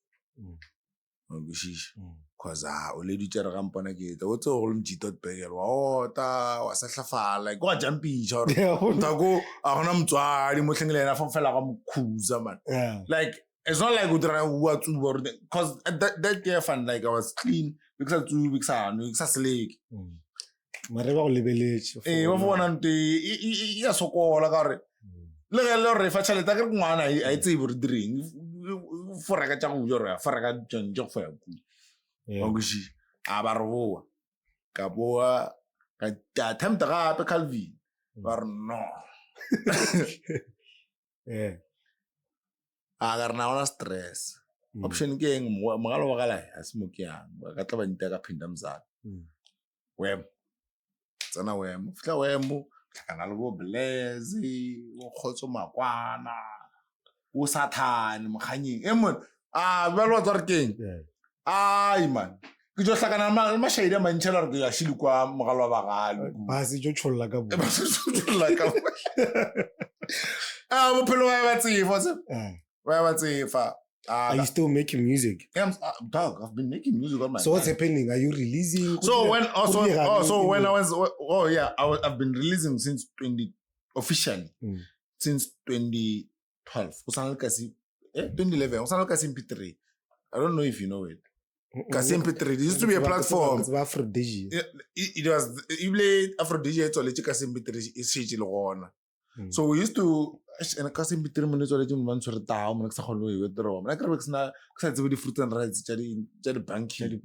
Speaker 2: cause o le ditjera ga mpona ke o tse go le mjito begel wa ota wa sa hlafala go jumpisha ta go a gona mtswadi mo tlhengelena fa fela ga mkhuza man. Like it's not like what cause that year fun like I was clean because 2 weeks I sleek.
Speaker 1: Mareba go lebeletse
Speaker 2: wa bona nte ya sokola ka re le ge le re fa tšhelete ke ngwana a itse bo re direng fora ka tša go jo re fora ka tšo fa ku wa gushi a ba re boa ka boa ka attempt gape Calvin ba re no a ga re na ona stress option ke eng mogalo wa gala a se mo ke yang ka tla ba nta ka phinda mzala web tsana wemo fitla wemo kana le bo blaze o khotso makwana o sathane moganyeng emon ba lo tswa re keng ai man ke jo hlakana le mashaida mantshela re ke ya shili kwa mogalo wa bagalo
Speaker 1: ba se jo tsholla ka bo
Speaker 2: bophelo wa ba tsefa
Speaker 1: are you still making music?
Speaker 2: Dog, I've been making music all my
Speaker 1: So what's happening? Are you releasing?
Speaker 2: I've been releasing since officially since 2012. 2011. I don't know if you know it. Kasimpi3. It used to be a platform.
Speaker 1: It's Aphrodisia.
Speaker 2: It was Aphrodisia. It's all Kasimpi3 is so we used to and Kasimpi3 minutes already one sort of town like Saholo with the Rome. Like Rex na the fruit and rights jadi banky.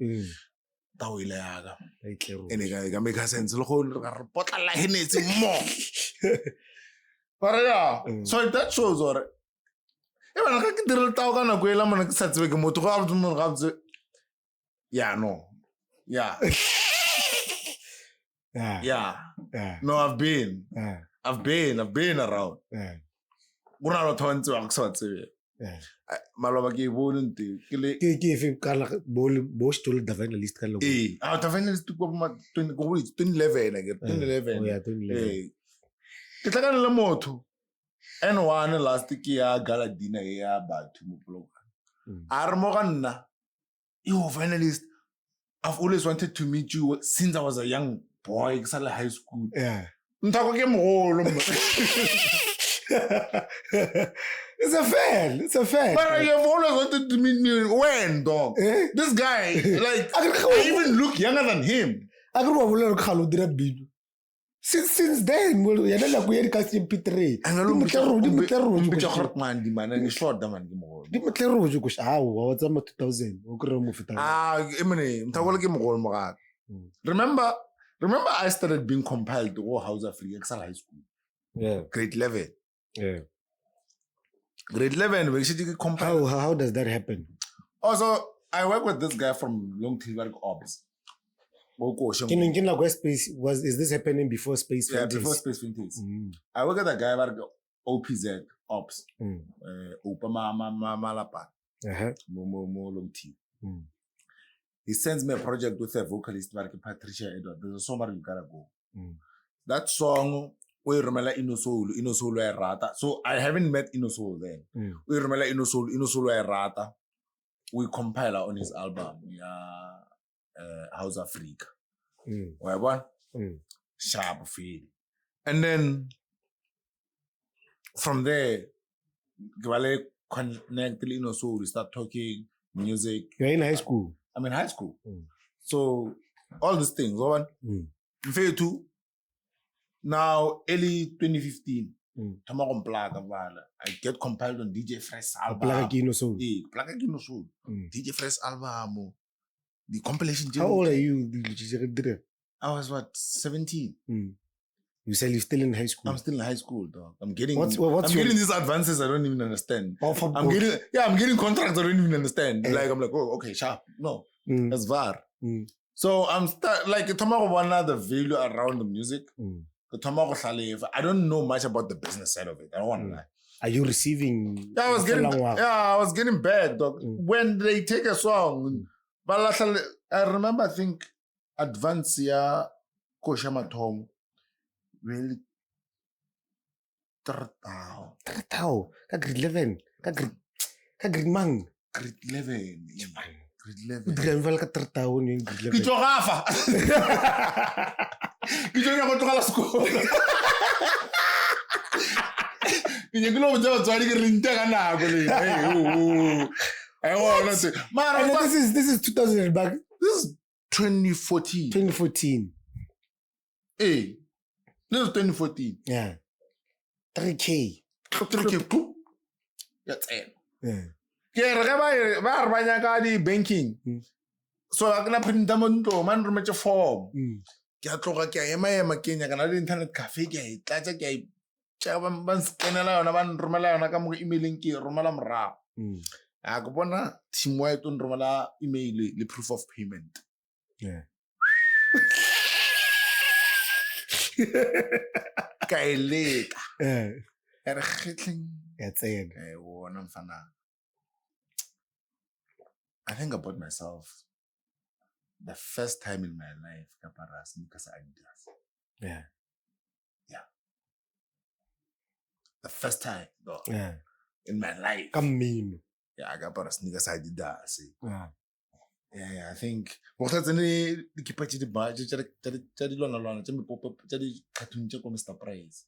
Speaker 2: Tawilaga. And it can make a sense. But I like it more. But yeah, so that shows or even I can tell Taugan a Guela and Satswig motor. Yeah, no. Yeah. Yeah. No, I've been around. Una lo tonto Oxford. Maloba ke bone nte
Speaker 1: ke fe ka la bo stole the Vynalist ka lo.
Speaker 2: The Vynalist to go 2011 again. 2011.
Speaker 1: Oh yeah, 2011.
Speaker 2: Ke tla ka le motho. N1 last year galadina ya batho mo blog. A re mo ga nna. You Vynalist, I've always wanted to meet you since I was a young boy, in high school.
Speaker 1: Yeah.
Speaker 2: Ntako ke mogolo.
Speaker 1: It's a fan.
Speaker 2: But you've always wanted to meet me. When, dog? This guy, like, I even look younger than him.
Speaker 1: I grew up with a Since then, well, you're not going to cast in P3. I'm
Speaker 2: Remember, I started being compiled to go House of Free Excel High School.
Speaker 1: Yeah.
Speaker 2: Grade 11.
Speaker 1: Yeah.
Speaker 2: Grade 11, we should compile.
Speaker 1: How does that happen?
Speaker 2: Also, I work with this guy from Long Tilburg Ops.
Speaker 1: Is this happening before Space Fantasy?
Speaker 2: Yeah, before Space Fantasy. I work with a guy like OPZ Ops. Malapa. Long T. He sends me a project with a vocalist like Patricia Edward. There's a song you gotta go. That song, we remember Enosoul Rata. So I haven't met Enosoul then. We remember Enosoul Rata. We compile on his album, House of Africa. Whatever. Sharp feel. And then from there, we connect Enosoul, we start talking music.
Speaker 1: You're in high school?
Speaker 2: I'm in high school. So all these things, fair too. Now, early 2015, I get compiled on DJ Fresh album.
Speaker 1: Enosoul.
Speaker 2: Enosoul. DJ Fresh album. The compilation.
Speaker 1: How old are you?
Speaker 2: I was 17.
Speaker 1: You said you're still in high school.
Speaker 2: I'm still in high school, dog. I'm getting
Speaker 1: getting
Speaker 2: these advances I don't even understand.
Speaker 1: I'm
Speaker 2: getting contracts I don't even understand. I'm like, oh, okay, sharp. No, that's VAR. So I'm the value around the music. I don't know much about the business side of it. I don't want to lie.
Speaker 1: Are you receiving?
Speaker 2: I was getting bad, dog. When they take a song, I remember, I think, Advance Koshama Tom. Really, Tertau.
Speaker 1: Grade 11. Grade mang.
Speaker 2: Grade 11. Grade 11.
Speaker 1: Grade ka tertau ni grade 11.
Speaker 2: Kicho gafa. Kicho nga matokala school. Kinye kulo mjawa tswali ke rinta kana ko le.
Speaker 1: This is 2000 back.
Speaker 2: This is 2014.
Speaker 1: 2014.
Speaker 2: Hey. This is 2014.
Speaker 1: Yeah. 3K.
Speaker 2: 3K. That's it.
Speaker 1: Yeah.
Speaker 2: Yeah, banking. So I can print them on to man room form. Kya tloga kya ema Kenya kana le internet cafe kya tlatsa kya cha ban scanela na ban romela na ka mo emailing ki romela mra. A go bona team wa to romela email le proof of payment.
Speaker 1: Yeah.
Speaker 2: Kaileka.
Speaker 1: Yeah.
Speaker 2: That's it. I think about myself the first time in my life, Kaparas, Nikas Adidas.
Speaker 1: Yeah.
Speaker 2: Yeah. The first time, though.
Speaker 1: Yeah.
Speaker 2: In my life.
Speaker 1: Come mean.
Speaker 2: Yeah, Kaparas, Nikas Adidas.
Speaker 1: Yeah.
Speaker 2: Yeah, I think. What has any the keeper the budget? Jadi lona. Jadi pop. Jadi cartoon check on Mr. Price.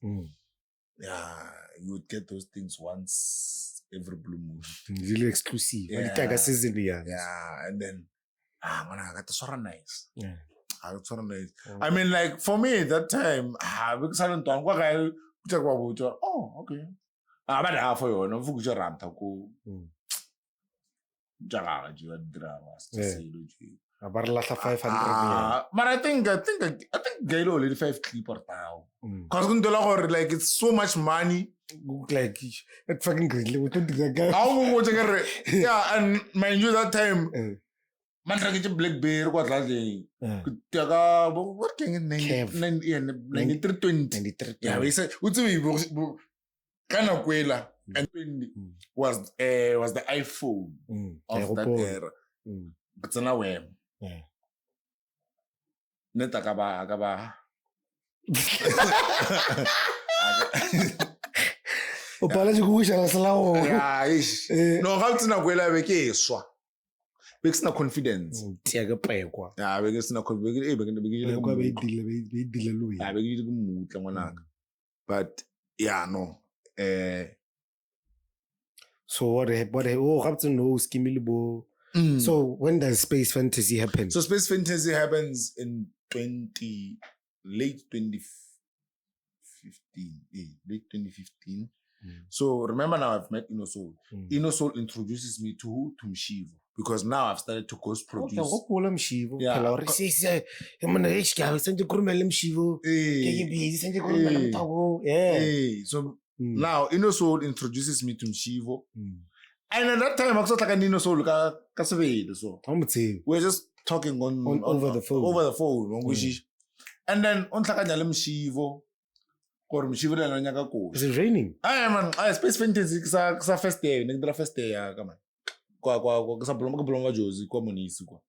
Speaker 2: Yeah, you would get those things once every blue moon.
Speaker 1: Really exclusive.
Speaker 2: Yeah.
Speaker 1: Season, yeah.
Speaker 2: Yeah, and then man, I got so nice.
Speaker 1: Yeah.
Speaker 2: I got so nice. I mean, like for me at that time, because I don't talk. Oh, okay. But I for you, no future ramta ko. Jaga juga dramas.
Speaker 1: About last 500.
Speaker 2: But I think Gailo only 5 clipper now. Cause like it's so much money.
Speaker 1: Like that fucking great.
Speaker 2: Yeah, and mind you that time. Man trying Black Bear what last day. Working in 9320. Yeah, we said kind of quela. And was the iPhone of that era. But now where?
Speaker 1: Yeah.
Speaker 2: Neta akaba.
Speaker 1: Opala jikusha la salawo.
Speaker 2: Yeah, ish. No, how to na kwela beke swa. Beke na confidence.
Speaker 1: Tiaga pekwa.
Speaker 2: Yeah, beke na confidence. Beke
Speaker 1: kwa be lu.
Speaker 2: Yeah, beke mutla ngwanaka. But yeah, no.
Speaker 1: So what Captain no skimilibo. So when does Space Fantasy happen?
Speaker 2: So Space Fantasy happens in late 2015. Late 2015. So remember now I've met Enosoul. Enosoul introduces me to who? To Mshivo. Because now I've started to ghost produce. So now Enosoul introduces me to Mshivo. And at that time, I was like Enosoul. So we're just talking on over the phone. Over the phone. And then on Mshivo.
Speaker 1: Is it raining?
Speaker 2: I Space Fantasy first day. First day.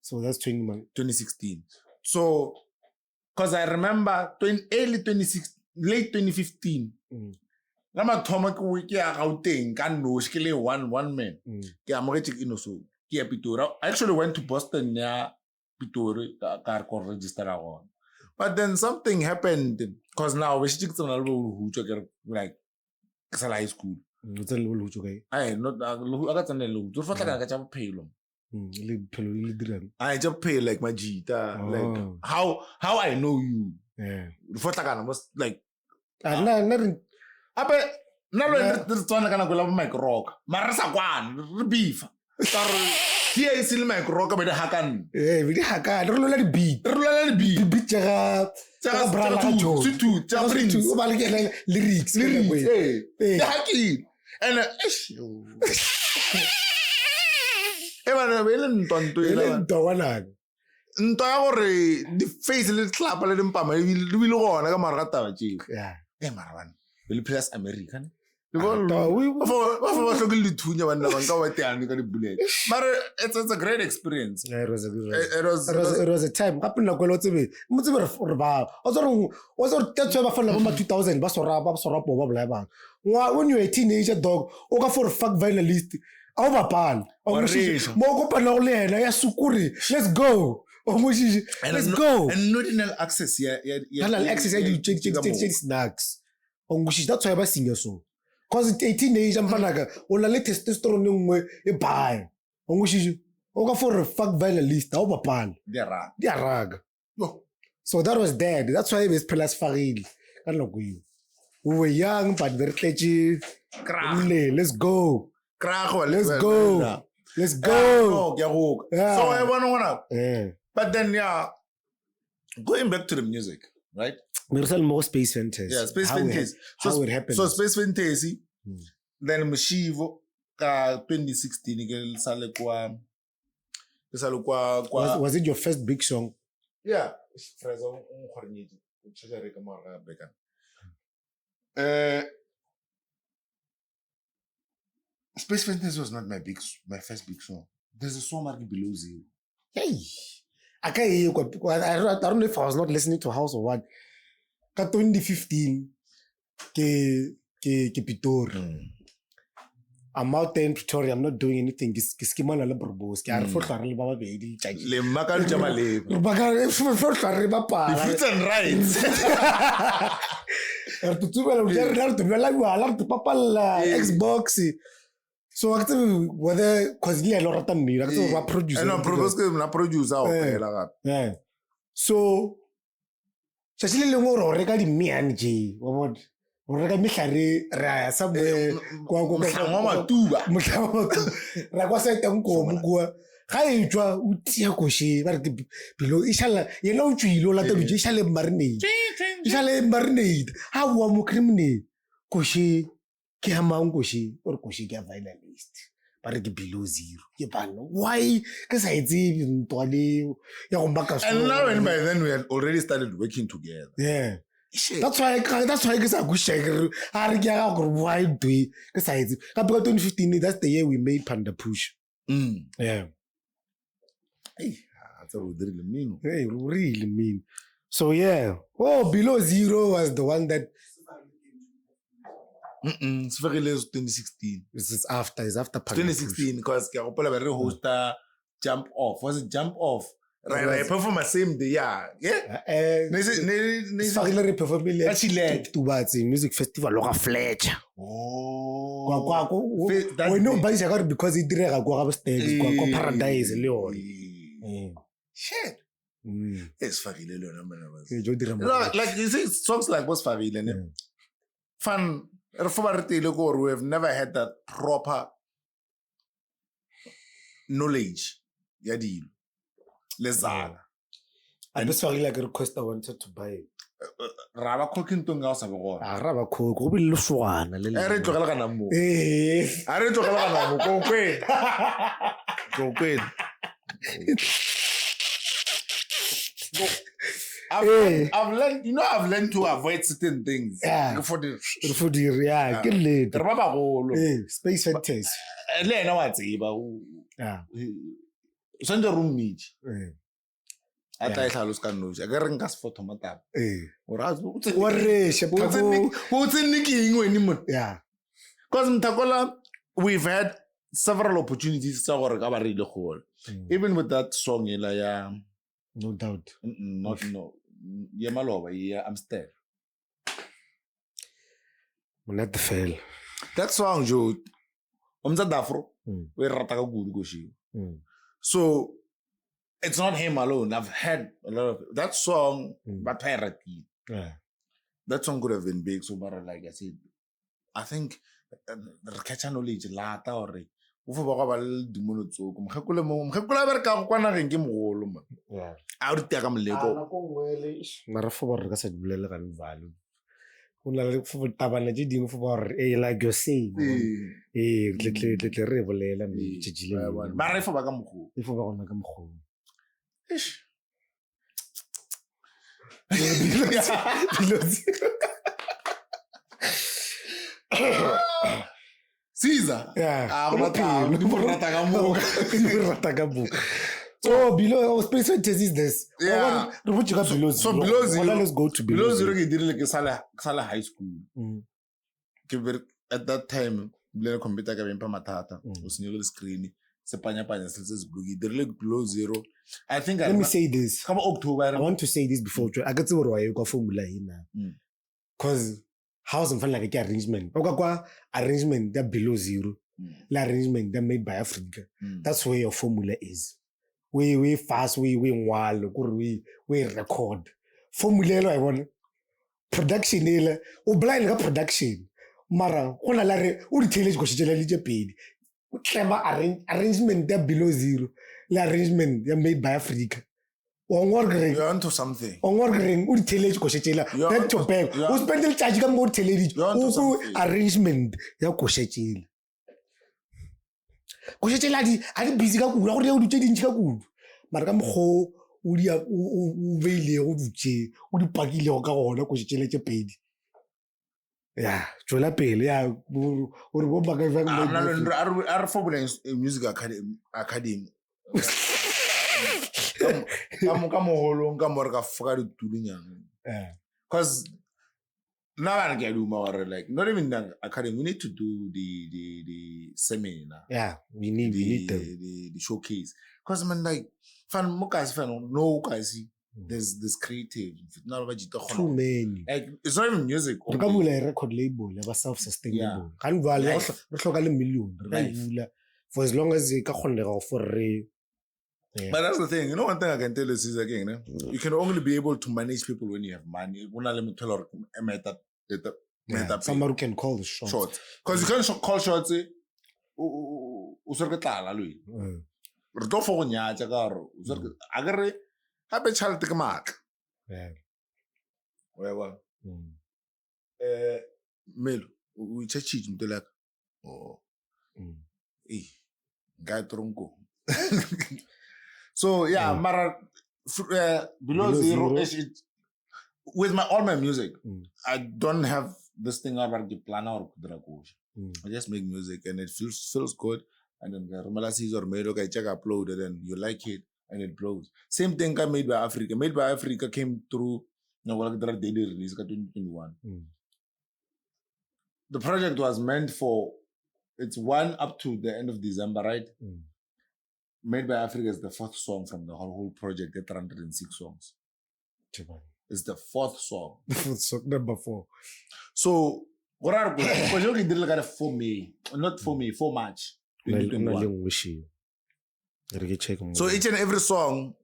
Speaker 2: So
Speaker 1: that's
Speaker 2: 2016. So, because I remember late 2015. Lama thoma ke wiki ya Gauteng ka nosh ke le one man. Ke amogetse Enosoul. Ke Pitori. I actually went to Boston near Pitori ka register on. But then something happened because now we should like high school. I not I got I just pay like my jita. Like how I know you.
Speaker 1: Yeah.
Speaker 2: Was like
Speaker 1: not
Speaker 2: mic rock. Marasa kwan beef. Here is still my rock about the hakan.
Speaker 1: We did hakan. Roll beat. Beat lyrics.
Speaker 2: The haki. And the face little clap a little pama. We look on like a marata.
Speaker 1: Yeah.
Speaker 2: Hey, Marwan. Will you play us American?
Speaker 1: It's
Speaker 2: a great experience.
Speaker 1: Yeah, it was a good
Speaker 2: it
Speaker 1: was a time. Happened like a lot of me. Also, 2000. When you're a teenager dog, or for a fuck Vynalist. Let's go. Let's go.
Speaker 2: And not access. Yeah.
Speaker 1: Access. You change snacks. That's why I was singing so. Because it's 18 age, I'm like, on the latest testosterone, you buy. For a fuck Vynalist, over pan.
Speaker 2: They are
Speaker 1: rag. So that was dead. That's why it was Pelas Farid. We were young, but very catchy. Let's go. Let's go. Let's go.
Speaker 2: So I want
Speaker 1: to.
Speaker 2: But then, going back to the music, right?
Speaker 1: We're more Space Fantasy.
Speaker 2: Yeah, Space Fantasy.
Speaker 1: How it happened.
Speaker 2: So Space Fantasy, then Mshivo, 2016,
Speaker 1: was it your first big song?
Speaker 2: Yeah. Space Fantasy was not my first big song. There's a song marked Below Zero.
Speaker 1: Hey, I can't hear you. I don't know if I was not listening to House or what. 2015, ke Pitori. I'm out there in Pretoria. I'm not doing anything. Skimana le bros. Ke are for tlare le ba babedi.
Speaker 2: Le maka le jama le.
Speaker 1: Ba for tlare ba pa.
Speaker 2: Left and right.
Speaker 1: To tsubela o jare to bela bua to papala Xbox. So actually whether cause le lo rata mmira ke ba producer.
Speaker 2: No producer o phela gape.
Speaker 1: Yeah. So Shashile le ngoro reka di mian je. Wa bona. Reka mihlare ra somewhere kwa
Speaker 2: matuba.
Speaker 1: Ra kwa site nkomo kwa. Ga e tswa o tia koshi ba re bilo ishala yena o tswile o lata bije ishale marinade. Ishale marinade. Ha bua mo criminal koshi ke amang koshi or koshi ke Vynalist. Ba re ke Below Zero. Ke bana why ke sa itse ntwale ya go mbaka.
Speaker 2: And now and by then we had already started working together.
Speaker 1: Yeah. That's why I say go shake. I go why do it? Because I 2015. That's the year we made Panda Push. Yeah.
Speaker 2: Hey, that's really mean.
Speaker 1: Hey, really mean. So yeah. Oh, Below Zero was the one that.
Speaker 2: It's very late 2016.
Speaker 1: It's after Panda
Speaker 2: 2016 because I host Jump Off. Was it Jump Off? Right, I perform the same day, yeah.
Speaker 1: It's performing Musiq Festival Laura Fletcher.
Speaker 2: Oh.
Speaker 1: We know by because he did a go stage, go Paradise, Leon.
Speaker 2: Shit. It's Farile.
Speaker 1: Like
Speaker 2: you say songs like what's Farile? fun. We have never had that proper knowledge. Yadil. Lezana.
Speaker 1: And this was like a request I wanted to buy.
Speaker 2: Raba cooking to us.
Speaker 1: Raba cook. Go be Luswana.
Speaker 2: I read to Galanamu. I read to Galanamu. Go queen. I've learned, I've learned to avoid certain things.
Speaker 1: Yeah.
Speaker 2: For the
Speaker 1: get late. Space fantasy.
Speaker 2: I know what's
Speaker 1: yeah.
Speaker 2: Send a room meet. I try to lose canoes. I got a gas for tomato. Or else, what's in Nicky? Yeah. Because in Takola, we've had several opportunities to recover the whole. Even with that song,
Speaker 1: no doubt.
Speaker 2: Not no. Yeah, I'm still.
Speaker 1: Not the fail.
Speaker 2: That song, Joe. Dafro. We rataka good go. So it's not him alone. I've had a lot of that song, but yeah. That song could have been big. So, but like I said, I think the catch knowledge lata or ufu ba ba le dimono tsoko mkhekule ba re ka go kwana reng ke mogolo ma a re tia ka moleko
Speaker 1: na go ngwele mara fo ba re ka sa dibulele ga nvalo o na le fo tabana je ding fo ba re like you say tle re bolela me tjijile
Speaker 2: ba re fo ba ka mogolo
Speaker 1: e fo ba gona ka mogolo
Speaker 2: Caesar.
Speaker 1: Yeah.
Speaker 2: So
Speaker 1: below space is this.
Speaker 2: Yeah.
Speaker 1: Below
Speaker 2: so below zero.
Speaker 1: Let's go to below
Speaker 2: zero. Below zero like Sala High School. At that time, the computer came from Matata. Was near the screen. Sepanya says below zero. I think
Speaker 1: let me say this.
Speaker 2: Come October.
Speaker 1: I want to say this before I get to where you got formula in. Because how's it like a arrangement? Arrangement that below zero. The arrangement that made by Africa. That's where your formula is. We fast, we wall, we record. Formula I want production blind production. Mara, on a lare, uri tele go shijela paid. Clever arrangement that below zero. The arrangement that made by Africa.
Speaker 2: You're onto something.
Speaker 1: Uri tele go shijela. Back to back. Who spend the charge come go tele. Arrangement ya go shijela. Go shijela di ari busy ka kula gore o dutse dintsi ka kudu. Mara ka mgo o dia o veile o dutse o di pakile go ka gona go shijela tse pedi. Yeah, Chola Pale, yeah, or go back.
Speaker 2: I'm formula Musiq Academy. Come on, come work a fucking tuning. Because now I can do more like not even the academy. We need to do the seminar.
Speaker 1: Yeah, we need
Speaker 2: the showcase. Because man, like fan mukas fan no guys. There's creative.
Speaker 1: Too many.
Speaker 2: Like it's not even music.
Speaker 1: A record label, never self-sustainable. Can't value million. For as long as you can for
Speaker 2: But that's the thing. One thing I can tell you is again, you can only be able to manage people when you have money.
Speaker 1: Somebody can call the shots.
Speaker 2: Because you can't call shots. Happy child take a mark.
Speaker 1: Yeah.
Speaker 2: Well. Mel, we check it to like, oh, guy tronco. So yeah, Mara below zero. With all my music, I don't have this thing about the planner or kudrakosh. I just make music and it feels good. And then Romala sees or made okay, check upload and then you like it. And it blows. Same thing got Made by Africa. Made by Africa came through daily release 2021. The project was meant for it's one up to the end of December, right? Made by Africa is the fourth song from the whole project, get 306 songs. It's the fourth song.
Speaker 1: The fourth song, number 4.
Speaker 2: So what are because you did look at for me, not for me, for March 2021. So each and every song,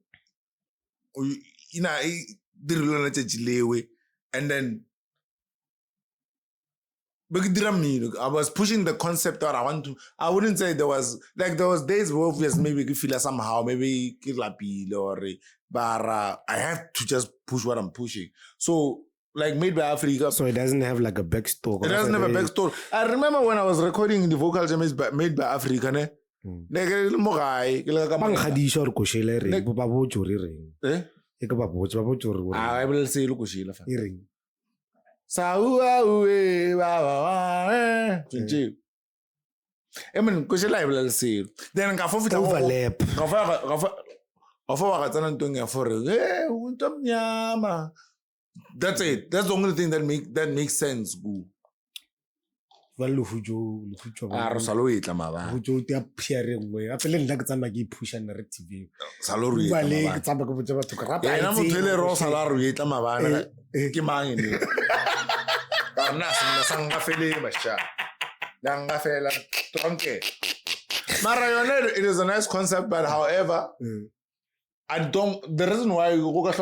Speaker 2: and then I was pushing the concept that I wouldn't say there was days where obviously maybe you feel somehow, maybe but I have to just push what I'm pushing. So like Made by Africa.
Speaker 1: So it doesn't have like a backstory.
Speaker 2: It doesn't have a backstory. I remember when I was recording the vocal jams Made by Africa, ne? I will say then
Speaker 1: overlap.
Speaker 2: That's it. That's the only thing that makes sense. It is a nice concept, but however, the reason why you go but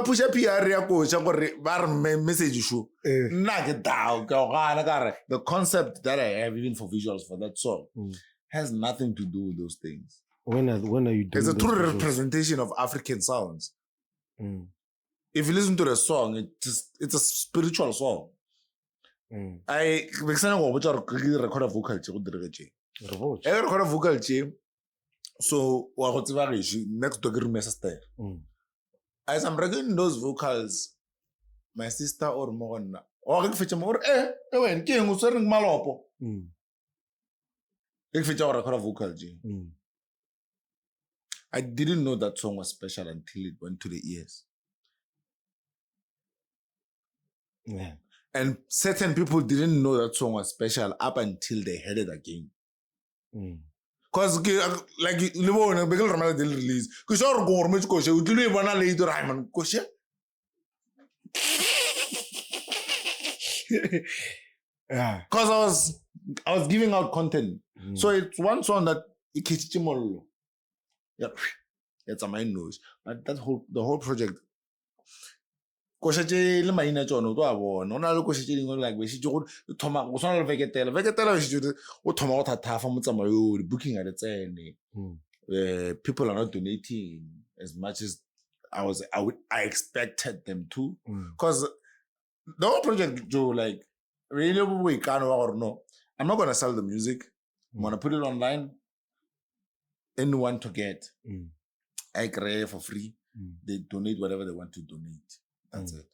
Speaker 2: push up here, message issue. The concept that I have, even for visuals for that song, has nothing to do with those things.
Speaker 1: When are you doing
Speaker 2: it's a true representation of African sounds. If you listen to the song, it's a spiritual song. I record a vocal. I record a vocal. So, next to style. As I'm recording those vocals, my sister or Mona, or if it's more, when King was serving Malopo. If it's our vocal, I didn't know that song was special until it went to the ears.
Speaker 1: Yeah.
Speaker 2: And certain people didn't know that song was special up until they heard it again. Because like Libo bigel Ramala del release. Because our gourmet koshe, we do one later Raymond koshe.
Speaker 1: Yeah.
Speaker 2: Because I was giving out content. So it's one song that it catches him. Yeah, it's a mind nose. But the whole project. Koshe le maina tsone to a bona ona le koshe dingwe like we shitse go thoma go swana le veketela we shitse o thoma go thathafa motsamayo the booking at tsene people are not donating as much as I expected them to because the whole project Joe like really we can't or no I'm not going to sell the music I'm going to put it online anyone to get I create for free they donate whatever they want to donate. That's it.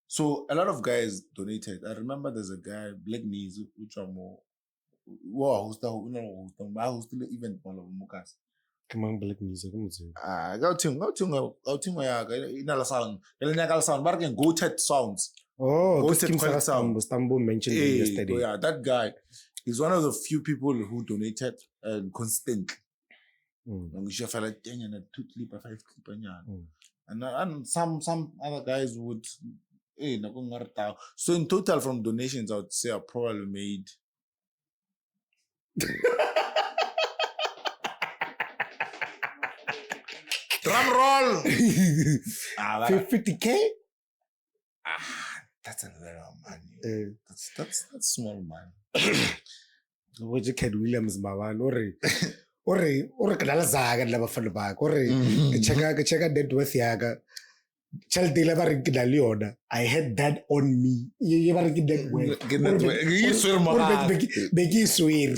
Speaker 2: So a lot of guys donated. I remember there's a guy, Black Knees, which are more. Wow, who's the event one of Mukas.
Speaker 1: Come on, Black Knees.
Speaker 2: Go to sound. Bargain goated sounds.
Speaker 1: Oh, goated sound. Istanbul mentioned yesterday.
Speaker 2: Yeah, that guy is one of the few people who donated consistently. And we should feel like 10 and 2 clip, 5 clip, and some other guys would so in total from donations I would say I probably made drum roll
Speaker 1: 50K.
Speaker 2: That's a lot of money. That's small money.
Speaker 1: What you Ken Williams mawan or kadala zaga la bafana ba or check net worth yaga child de la ba I had that on me ye ba re that way begi swear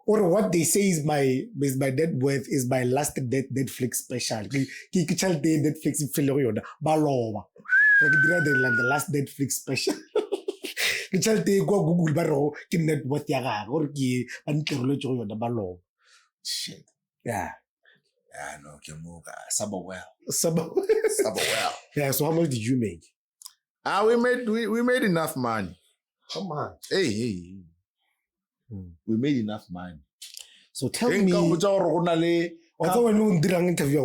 Speaker 1: or what they say is my net worth is my last Netflix special ki child de Netflix filo yoda baloba the last Netflix special. Ke go Google ba ro ke net worth ya gaga or ke ba ntlero tso yona ba lo shit yeah
Speaker 2: no ke moga sabo well
Speaker 1: yeah so how much did you make
Speaker 2: we made enough money.
Speaker 1: Come on.
Speaker 2: Hey we made enough money.
Speaker 1: So tell me although when you did an interview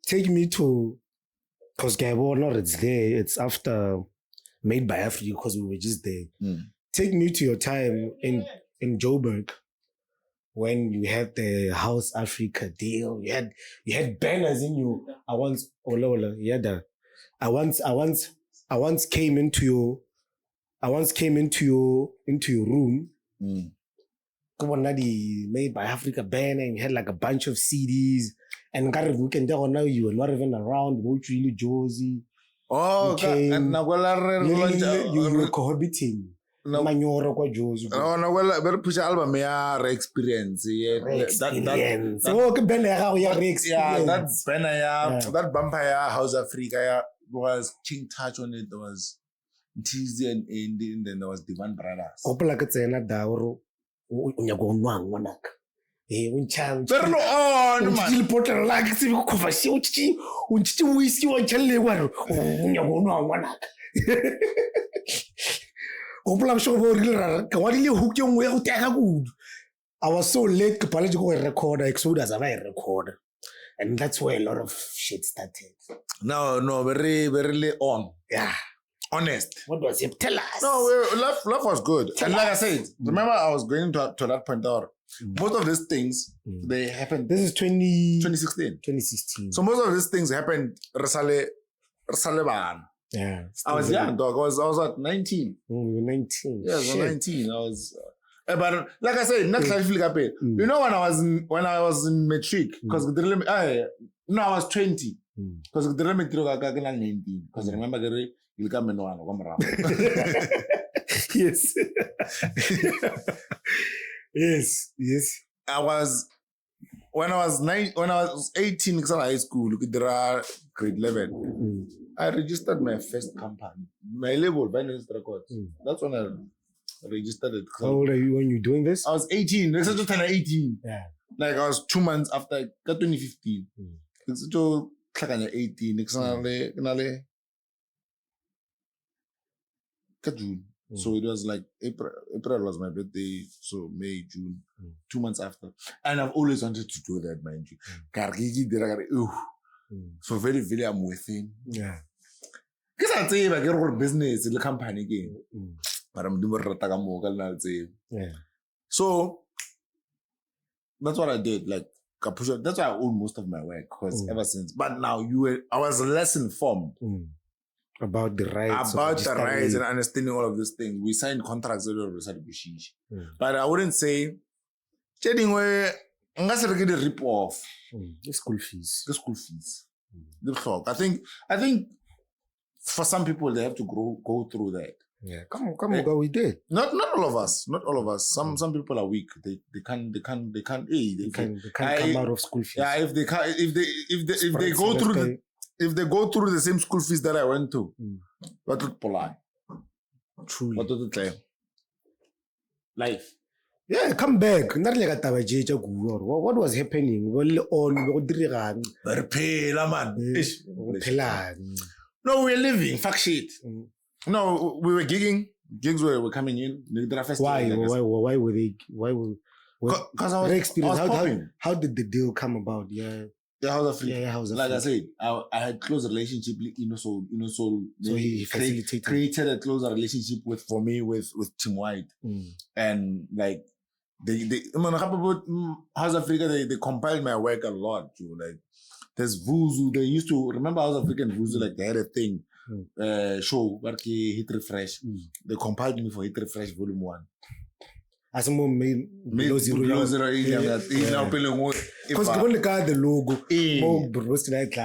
Speaker 1: take me to because Gabon, it's there. It's after Made by Africa because we were just there. Take me to your time in Joburg when you had the House Africa deal, you had banners in you. I once came into your room. Made by Africa banner, and you had like a bunch of CDs. And you can tell now you were not even around. Really Josie.
Speaker 2: Oh,
Speaker 1: you were cohabiting. Manyoro kwa Josie.
Speaker 2: Oh, no, well, better push album, yeah, experience. Yeah,
Speaker 1: experience. That
Speaker 2: banner, that vampire House Africa was King Touch on it. There was TZ and Indy, and then there was Divan Brothers.
Speaker 1: Opela ka tsena daoro unyago nwang ngwanaka. Unchang.
Speaker 2: Pero on, man.
Speaker 1: Still potter like se ko khofa se unchi whisky wa chelle wa unyago nwang ngwanaka. Opela msho bo rile ka wadile hook yo ngwe go teka kudu. I was so late to college go record Exodus as I record. And that's where a lot of shit started.
Speaker 2: No, very on.
Speaker 1: Yeah.
Speaker 2: Honest.
Speaker 1: What was it? Tell us.
Speaker 2: No, life was good. And like I said, remember I was going to that point out. Most of these things, they happened.
Speaker 1: This is
Speaker 2: 2016.
Speaker 1: 2016.
Speaker 2: So most of these things happened.
Speaker 1: Yeah.
Speaker 2: I was young, dog. I was at 19.
Speaker 1: You were 19.
Speaker 2: Yeah, I was 19. I was... but like I said, next time you know when I was in matric, because I was 20. Because the remedy was 19. Because remember you come in one.
Speaker 1: Yes. Yes.
Speaker 2: When I was 18 in high school, grade 11. I registered my first company, my label, Vynalist Records. That's when I registered it.
Speaker 1: How old are you when you're doing this?
Speaker 2: I was 18. This is just 18.
Speaker 1: Yeah.
Speaker 2: Like I was 2 months after I got 2015. It's just like 18. June. So it was like April was my birthday. So May, June, 2 months after. And I've always wanted to do that, mind you. So very, very I'm within.
Speaker 1: Yeah.
Speaker 2: Because I'd say if I get a business in the company again. But I'm doing
Speaker 1: yeah.
Speaker 2: So that's what I did. Like that's why I own most of my work. Because ever since. But now I was less informed.
Speaker 1: About the rights.
Speaker 2: About the rights and understanding all of these things. We signed contracts but I wouldn't say unless I get a rip off.
Speaker 1: The school fees.
Speaker 2: I think for some people they have to go through that.
Speaker 1: Yeah, come on, we did.
Speaker 2: Not all of us. Not all of us. Some people are weak. They can't come
Speaker 1: out of school fees.
Speaker 2: Yeah, if they go through the same school fees that I went to, what would polite?
Speaker 1: Truly.
Speaker 2: What would it claim? Life.
Speaker 1: Yeah, come back. What was happening?
Speaker 2: No, we're living. Fuck shit. No, we were gigging. Gigs were coming in.
Speaker 1: Why? Why were they?
Speaker 2: Because I was popping.
Speaker 1: How did the deal come about? Yeah.
Speaker 2: Yeah, House Africa.
Speaker 1: Yeah, House Africa.
Speaker 2: Like I said, I had close relationship with Enosoul. Enosoul
Speaker 1: so he
Speaker 2: created a closer relationship with Tim White. And like House Africa, they compiled my work a lot too. Like there's Vuzu. They used to remember House African Vuzu, like they had a thing. Show where Hit Refresh. They compiled me for Hit Refresh Volume 1.
Speaker 1: As a mom made
Speaker 2: because
Speaker 1: the logo.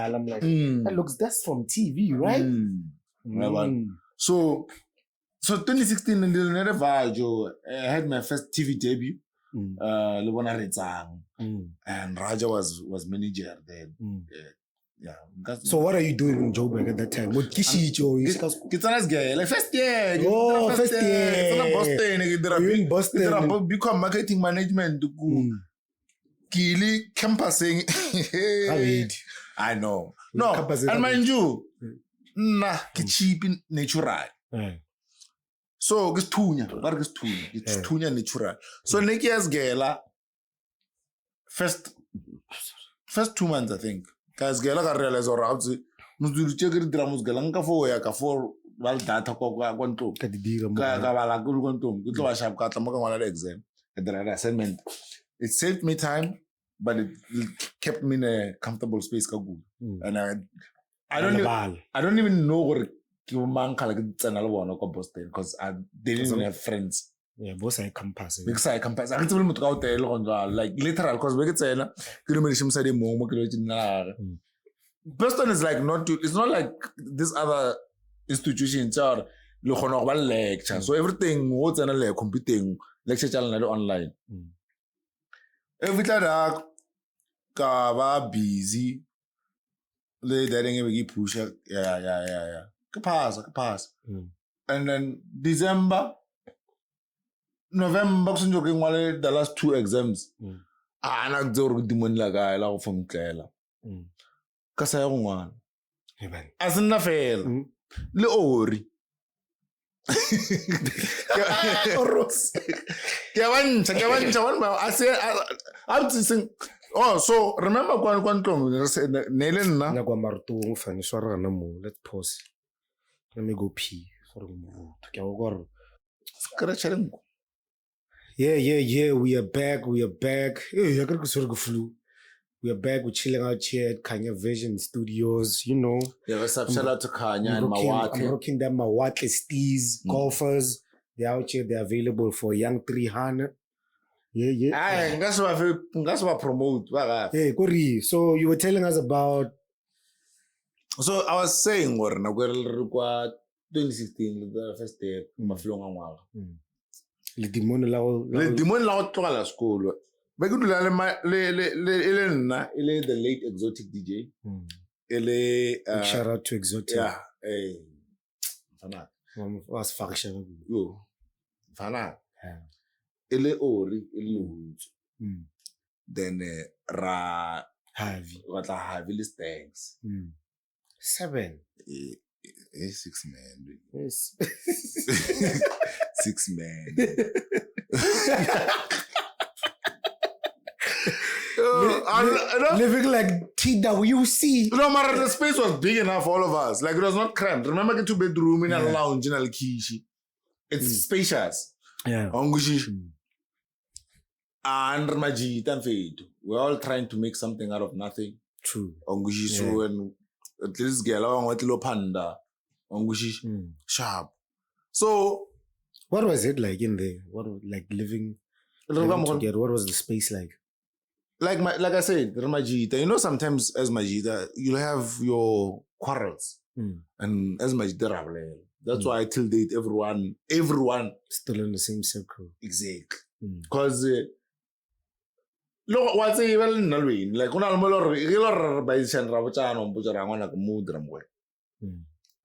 Speaker 1: I'm like, that's from TV, right?
Speaker 2: So 2016 in the I had my first TV debut. And Raja was manager then. Yeah.
Speaker 1: So what are you doing in Joburg at that time? What Kishicho?
Speaker 2: It's guy. Like first year.
Speaker 1: Oh, first year.
Speaker 2: It's
Speaker 1: You're in Boston.
Speaker 2: Become marketing management. Kili campusing. I know. No, and mind you, cheap in natural. So it's tunya. It's tunya natural. So next year's gala. First 2 months, I think. Guys, gala ka realize or out muzulu chekiri drums galanga for ya ka for val data ko kwanto ka bala ku kwanto ku tlo sharp ka tla mo ka ngwana exam ka dira assignment it saved me time, but it kept me in a comfortable space. And I don't even know what Boston because I didn't even have friends.
Speaker 1: Yeah, both are campus.
Speaker 2: Because I campus. I can't even out there like literal because we get saying Boston is like not it's not like this other institutions are lecture. So everything what's like computing lecture channel online. Every time I busy. We push yeah. Pass. And then December, November, the last 2 exams. I not do the money like I love from Kela. Kasa yung one. As in the fail. Le ori. I say I'm saying. Oh, so remember when
Speaker 1: let's pause. Let me go pee. Yeah. We are back. Hey, I got to flu. We are back. We're chilling out here at Kanya Vision Studios. You know.
Speaker 2: Yeah, what's up? Shout out to Kanya and Mawate.
Speaker 1: I'm rocking them Mawate steez golfers. They're out here. They're available for young 300. Yeah.
Speaker 2: That's what I promote.
Speaker 1: Hey, Kori. So you were telling us about.
Speaker 2: So I was saying, 2016, the first day, my flong
Speaker 1: Le demon
Speaker 2: la to school. But good the late exotic DJ.
Speaker 1: Shout out to Exotic.
Speaker 2: Yeah.
Speaker 1: Was function.
Speaker 2: Yo. Fana. Ele ori, then ra heavy list thanks.
Speaker 1: 7.
Speaker 2: 6 man.
Speaker 1: Yes.
Speaker 2: 6 man.
Speaker 1: Living like TWC.
Speaker 2: No matter the space was big enough for all of us. Like it was not cramped. Remember get 2-bedroom in a lounge in a kishi. It's spacious.
Speaker 1: Yeah.
Speaker 2: And Majid and Fade. We're all trying to make something out of nothing.
Speaker 1: True.
Speaker 2: So and at least get along with little panda. Sharp. So
Speaker 1: what was it like in there? What like living together? What was the space like?
Speaker 2: Like I said, Majida, you know, sometimes as Majida, you'll have your quarrels. And as Majida, that's why till date, everyone
Speaker 1: still in the same circle.
Speaker 2: Exactly. Because look, what's even like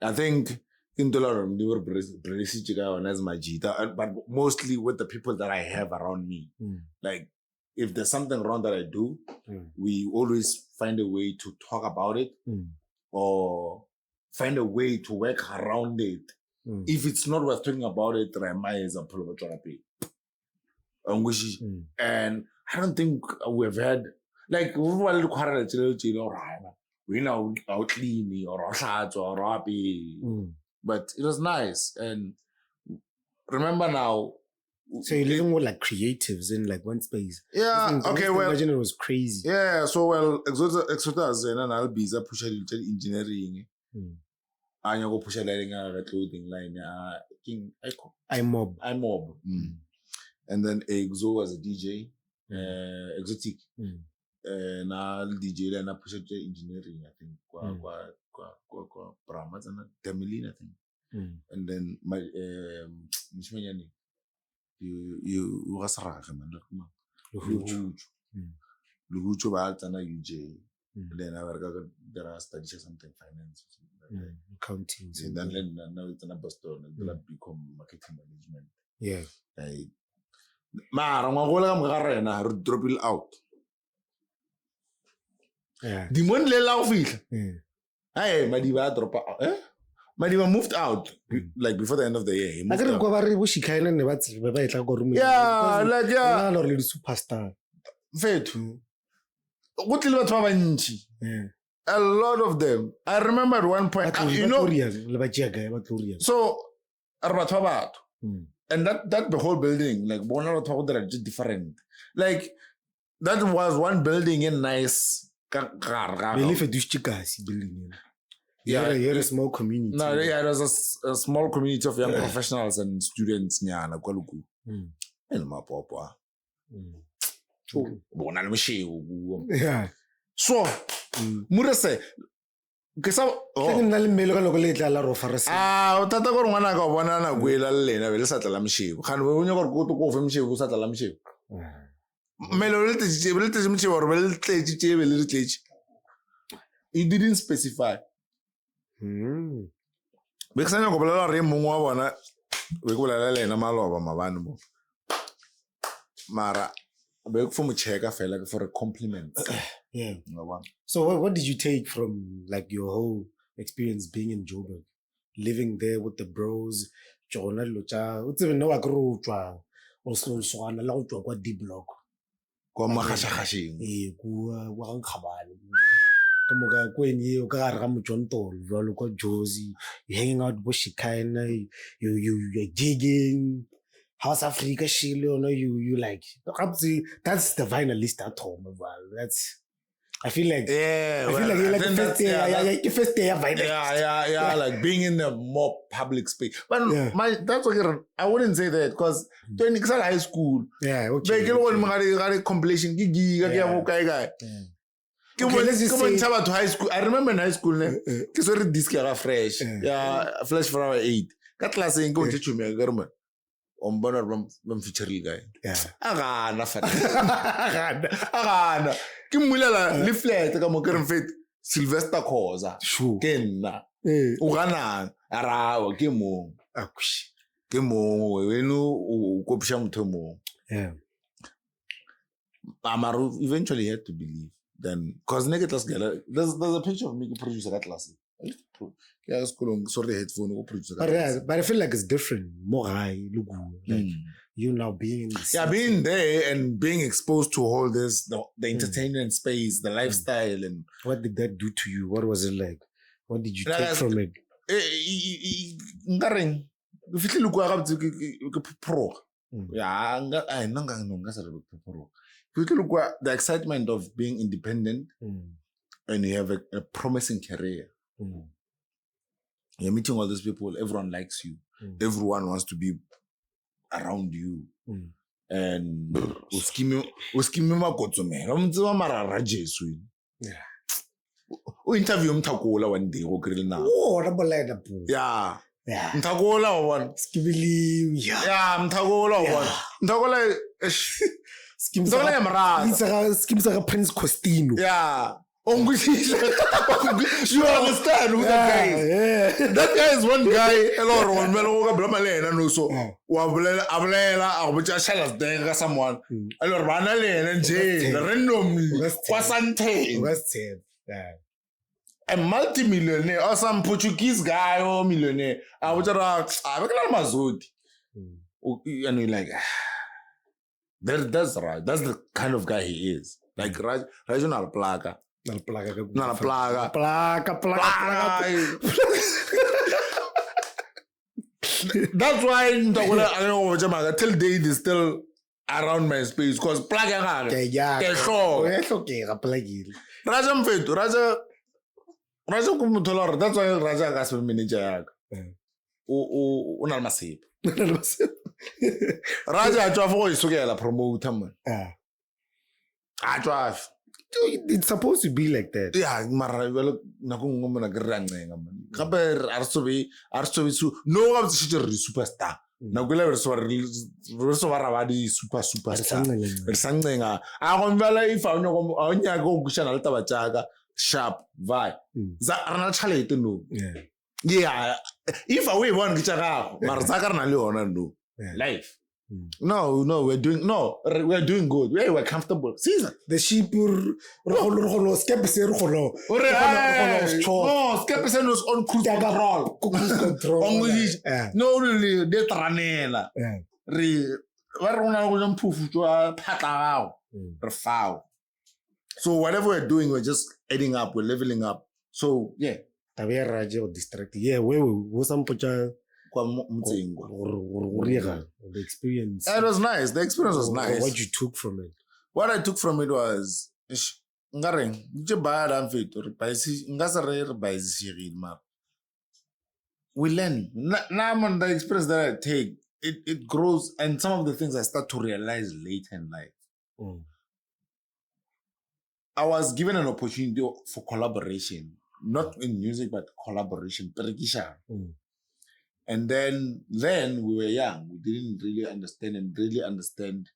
Speaker 2: I think in the as Majida, but mostly with the people that I have around me. Like if there's something wrong that I do, we always find a way to talk about it or find a way to work around it. If it's not worth talking about it, and I don't think we've had like we know out clean or happy, but it was nice. And remember now.
Speaker 1: So you're living with like creatives in like one space.
Speaker 2: Yeah. Okay. Well,
Speaker 1: imagine it was crazy.
Speaker 2: Yeah. So Exotas and I'll be push engineering. I go push a clothing line.
Speaker 1: I mob.
Speaker 2: And then Exo was a DJ. Exotic. And I'll DJ and I push engineering. I think. Temelin, I think. And then my you was man. Luhucho Baltana UJ. Then I there are studies something finance.
Speaker 1: Accounting.
Speaker 2: And then now it's an Boston and become marketing management.
Speaker 1: Yeah.
Speaker 2: I'm drop it out.
Speaker 1: Yeah.
Speaker 2: The one let hey, my diva drop out. My diva moved out like before the end of the year. He moved out.
Speaker 1: Superstar.
Speaker 2: A lot of them. I remember at one point, you know. So, and that the whole building, like one of the are just different. Like that was one building in nice.
Speaker 1: Believe a building.
Speaker 2: Yeah,
Speaker 1: you had a small community.
Speaker 2: No, yeah, there was a small community of young professionals and students. And
Speaker 1: yeah.
Speaker 2: So, Murase.
Speaker 1: Tata
Speaker 2: ko ngwana ka bona na go ela lena be le sa tla mshibu khane we unya go to go fe mshibu sa tla mshibu melo le tse mshibu re le tse be le tse it didn't specify be tsanya go bolela re mongwe wa bona be go bolela lena maloba mabane mo mara be go fo mo checka fela for a compliment.
Speaker 1: Yeah. So what did you take from like your whole experience being in Joburg, living there with the bros? Jona locha, what's even no agro twa also so ana la twa kwa D block.
Speaker 2: Kwa magashagashing.
Speaker 1: Kwa wa nkhabane. Kamoga kweni o ka ga mo Jontol, jwalo kwa Josie, you hanging out with Shikana, you're jigging. House Africa Shilo, no, you like that's the Vynalist at home. That's I feel like you're like the first day of Vynalist.
Speaker 2: Yeah, like being in a more public space. But that's okay. I wouldn't say that because during high school,
Speaker 1: okay.
Speaker 2: Compilation guy. Let's just say to high school. I remember in high school, because we read this fresh. Flash for our 8. That class ain't going to teach me a on bonner from future guy.
Speaker 1: Yeah.
Speaker 2: Agana. Kimula leaflet ka mo kere fit Sylvester Khoza.
Speaker 1: Sure.
Speaker 2: Kenna. Ugana arawa ke mo.
Speaker 1: Akushi.
Speaker 2: Ke mo we no kopisha motho mo.
Speaker 1: Yeah.
Speaker 2: Amaru eventually had to believe. Then cause there's a picture of me producer that class. Yeah, sorry, headphone producer.
Speaker 1: But I feel like it's different. More high, look like you now being in the
Speaker 2: being there and being exposed to all this, the entertainment space, the lifestyle, and
Speaker 1: what did that do to you? What was it like? What did you take from it?
Speaker 2: If you look at pro, if you look at the excitement of being independent and you have a promising career. You're meeting all these people, everyone likes you, everyone wants to be around you. And we interview Mtakola one day. Yeah. Mtakola one. Mtakola one. Mtakola
Speaker 1: schemes like a Prince Costino.
Speaker 2: Yeah. You understand who that guy is? Yeah. That guy is one guy. Someone. A multi-millionaire or some Portuguese guy or millionaire. And you're like, that's right. That's the kind of guy he is. Like regional plaga.
Speaker 1: Not plaga.
Speaker 2: That's why I know till date is still around my space because plaga. Raja kumuthola. That's why Raja gas manager. Unalmasip. Raja atwa for isukela promote man. Atwa.
Speaker 1: It's supposed to be like that.
Speaker 2: Yeah, mara well nakungomona grancenga man. Kabe arsobe su no of the superstar. Nakula verso varabadi superstar. Versancenga. Agombala if awunya go kushana altaba chaka sharp vibe. Za arna chale no. Yeah. If away one kichaka mara zakarna le ona no. Life. No, we're doing good. We're comfortable. See
Speaker 1: the sheep
Speaker 2: skepticism was on cruise control. No, really, they tranela. So whatever we're doing, we're just adding up, we're leveling up. So yeah.
Speaker 1: Distracted. Yeah, we some the experience.
Speaker 2: It was nice. The experience was nice.
Speaker 1: What you took from it.
Speaker 2: what I took from it was, we learn. Now, the experience that I take, it grows, and some of the things I start to realize later in life. I was given an opportunity for collaboration, not in music, but collaboration. And then we were young. We didn't really understand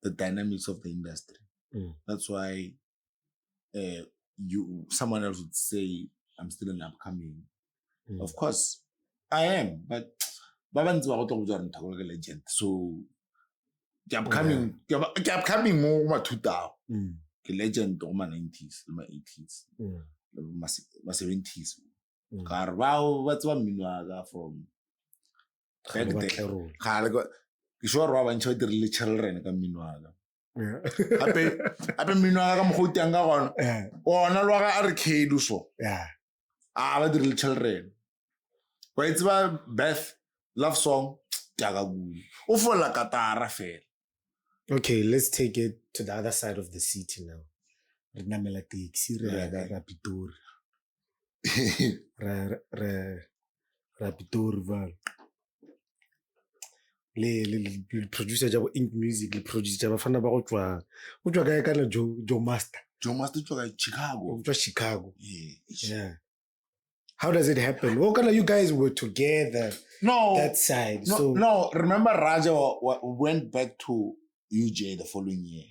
Speaker 2: the dynamics of the industry. That's why someone else would say, I'm still an upcoming. Of course, I am, but legend. So upcoming more 2000. Legend in my 90s, my 80s, my 70s. Carvao, what's one minuaga from back then? Sure, Robin enjoyed the little children come minuaga. I been minuaga Mohutanga on or Nalaga arcade so. Yeah. Ah, the little children. But it's about Beth love song, Jagabu. Offer la Katara fair.
Speaker 1: Okay, let's take it to the other side of the city now. Rapitor val. Le producer jabo Ink Music, le producer jabo fana ba go tswa kae kana Joe Master.
Speaker 2: Joe Master tswa Chicago.
Speaker 1: Chicago. Yeah. How does it happen? What kind of you guys were together?
Speaker 2: No.
Speaker 1: That side.
Speaker 2: No, remember Raja went back to UJ the following year.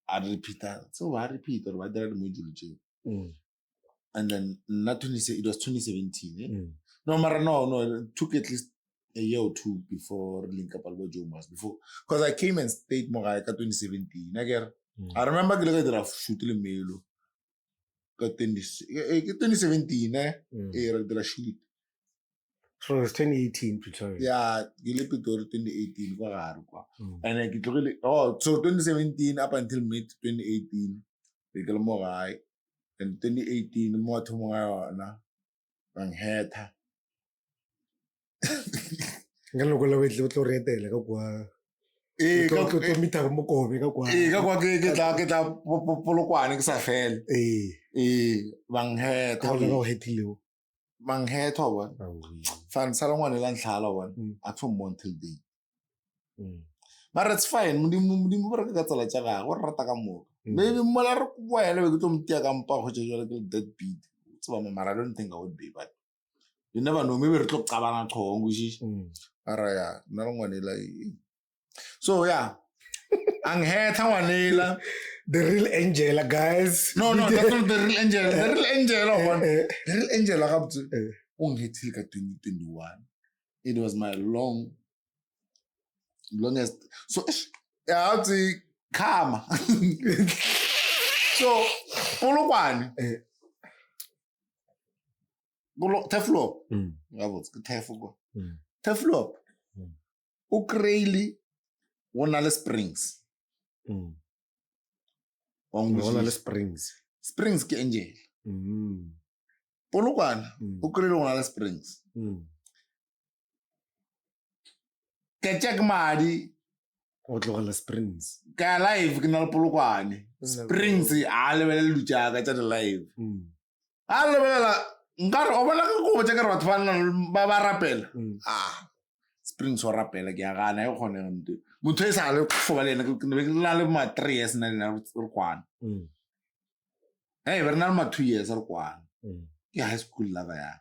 Speaker 2: I repeat that. So I repeat or what did module and then not 20, it was 2017. No, it took at least a year or two before link up with Joe Mas before because I came and stayed more like 2017. I remember the shoot the mail. 2017, the shoot.
Speaker 1: So it was 2018, Pretoria.
Speaker 2: Yeah, 2018. And I get really, so 2017 up until mid 2018, we got more high. And 2018, more tomorrow, and head. Manghe thoba fan salongwane la nhlala one at from until day but it's fine mudimu ba re ka tsala tsa ga go rata ka mo maybe mola re boela be go tmtia ka mpa go tshela ke dead beat it's ba mara I don't think I would be but you never know maybe re tlo qabana chongo shi ara ya na ngwane la so yeah anghe thangwanela
Speaker 1: the real Angela, guys.
Speaker 2: No, that's not the real Angela. The real Angela one. The real Angela up to 2021. It was my longest. So I have to calm. So Polokwane. Teflop. Teflop. Ukraili Vynalist Springs. Springs ke Angel. Polokwane ukrele Vynalist Springs. Ke check madi
Speaker 1: o tlogela Springs.
Speaker 2: Ka live ke na Polokwane. Springs a lebele lucha ka tsa live. A lebela nkare o bona ka go tsa ka batho ba ba rapela. Springs wa rapela ke a gana e gone ntwe. Motho e sa le go ba lena ke na le ma 3 years na le re kwana. Hey, we're not my 2 years or one. Yeah, high school lava ya.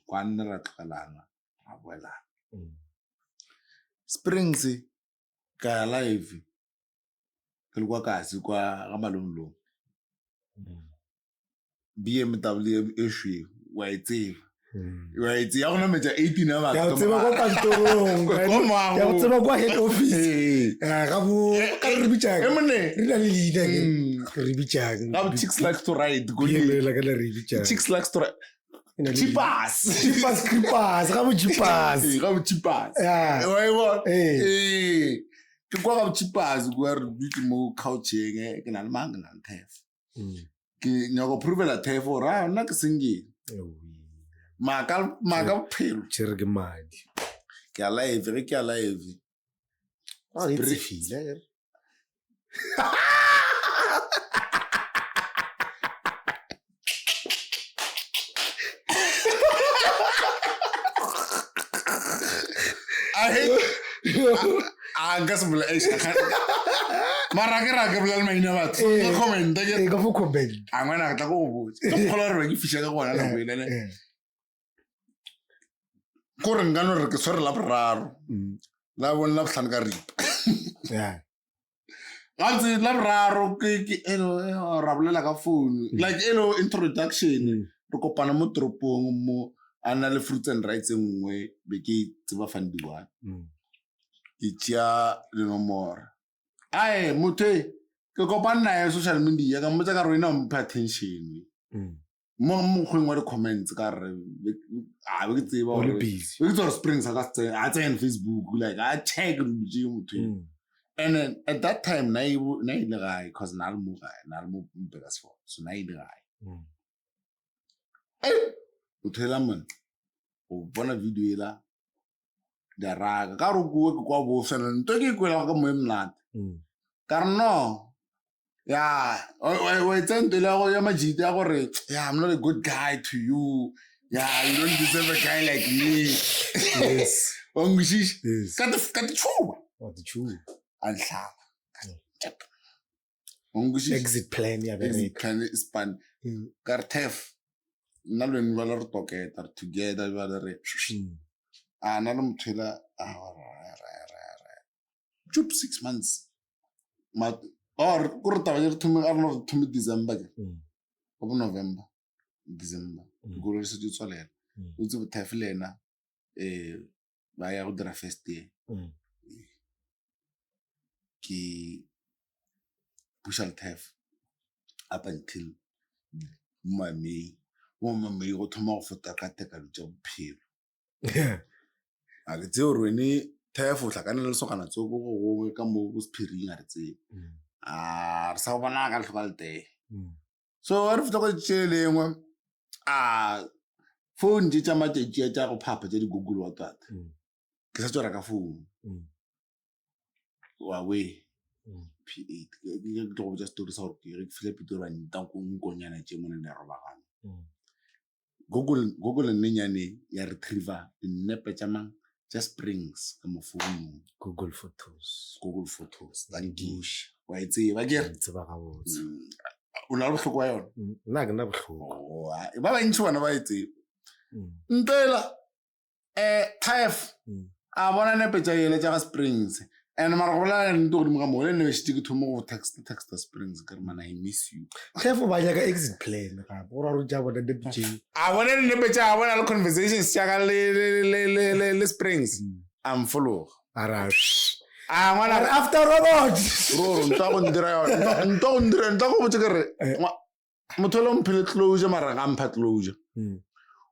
Speaker 2: Kwana ra tkalana. Abuela. Springs ka live. Ke lwa ka se kwa ga malomlo. BMW issue wa itseva. Right, ya gona metsa 18 ama.
Speaker 1: Ya tseba go kantorong. Ya tseba go head office. Ga bo ka re bitšang.
Speaker 2: Emone,
Speaker 1: re na le leader ke re bitšang.
Speaker 2: Ga chicks likes to ride.
Speaker 1: Go la ka re bitšang.
Speaker 2: Chicks likes to ride. Cheapas.
Speaker 1: Ga bo cheapas.
Speaker 2: Ga bo cheapas.
Speaker 1: Yeah.
Speaker 2: Why what? Ke kwa ga cheapas go re bitse mo coucheng ke na le mang na thef. Ke nyago prove la thef ora nna ke sengile. Maga phelo
Speaker 1: tshire ke madi
Speaker 2: ke alive.
Speaker 1: it's feel
Speaker 2: I hate I guess I'm like Maraka bla maina batho ka comment ke
Speaker 1: ka fu comment
Speaker 2: a ngwana ka go botse ka khola re ke fisha ka gona la boile ne go re ngano re ke swere la boraro la bona la botlhano ka ripa
Speaker 1: yeah
Speaker 2: Ganzi la boraro ke eno ra bolela ka phone like eno introduction re kopana mo tropong mo ana le fruits and rights engwe be ke tseba fandiwa ke tsia le nomoro ai mothe ke kopana nae social media ka motse ka rena mo pay attention mo khwengwa di comments ka re a be ke tseba
Speaker 1: all
Speaker 2: gore
Speaker 1: busy
Speaker 2: we tsoro springs ka tsena Facebook like I check motho and then at that time na ile gae cuz na le mo Begas for so na ile gae o thela man o bona video ela da raga ka ro go kwa bo fela nto ke kwela ka mo emnat karno ya o tsentele go ya majiti ya gore yeah I'm not a good guy to you yeah you don't deserve a guy like me
Speaker 1: yes
Speaker 2: ongishish
Speaker 1: yes
Speaker 2: ka the chuba
Speaker 1: what the true
Speaker 2: anhlaba ongishish
Speaker 1: exit plan ya
Speaker 2: exit
Speaker 1: bereka
Speaker 2: plan span kartef na lo ni bala re toketa together bala re na le mthela chup 6 months or kurta ba re thumi arno thumi December go November December go re se tswalela o tse bothafilena ba ya go dira first year ki pushal taf up until May go thoma go fota ka teka le tsa bophelo a ke tse re ne taf o tlakana le sogana tso go ka mo go sphiring a re tse re sa bona ka tlhokalte so re fitla go tšhelengwe phone di tsa matšatši tša go phapa tša di Google wa tata ke sa tswara ka phone wa we P8 ke go just story sa gore ke file pitoro ba nta go nkonyana tše mona le robagana Google nne nyane ya retriever nepe tša mang tša springs ka mo phone
Speaker 1: Google photos
Speaker 2: than dish wa tseba ke
Speaker 1: tseba ga botse
Speaker 2: o na le bohloko wa yona
Speaker 1: nna ke na bohloko
Speaker 2: ba ba ntse bana ba tseba ntela taf a bona nepe tša yele tša springs and mara go bolela ntho go dimo ka mo le university ke thomo go text springs ka re man I miss you
Speaker 1: taf ba ya ka exit plan ga bo ra ro ja bona de bj
Speaker 2: a bona le nepe tša bona le conversations tša ka le springs I'm follow
Speaker 1: ara
Speaker 2: ngwana
Speaker 1: after robot
Speaker 2: ro nta go ndira yona nta go botse ke re motho le mphile closure mara ga mpha closure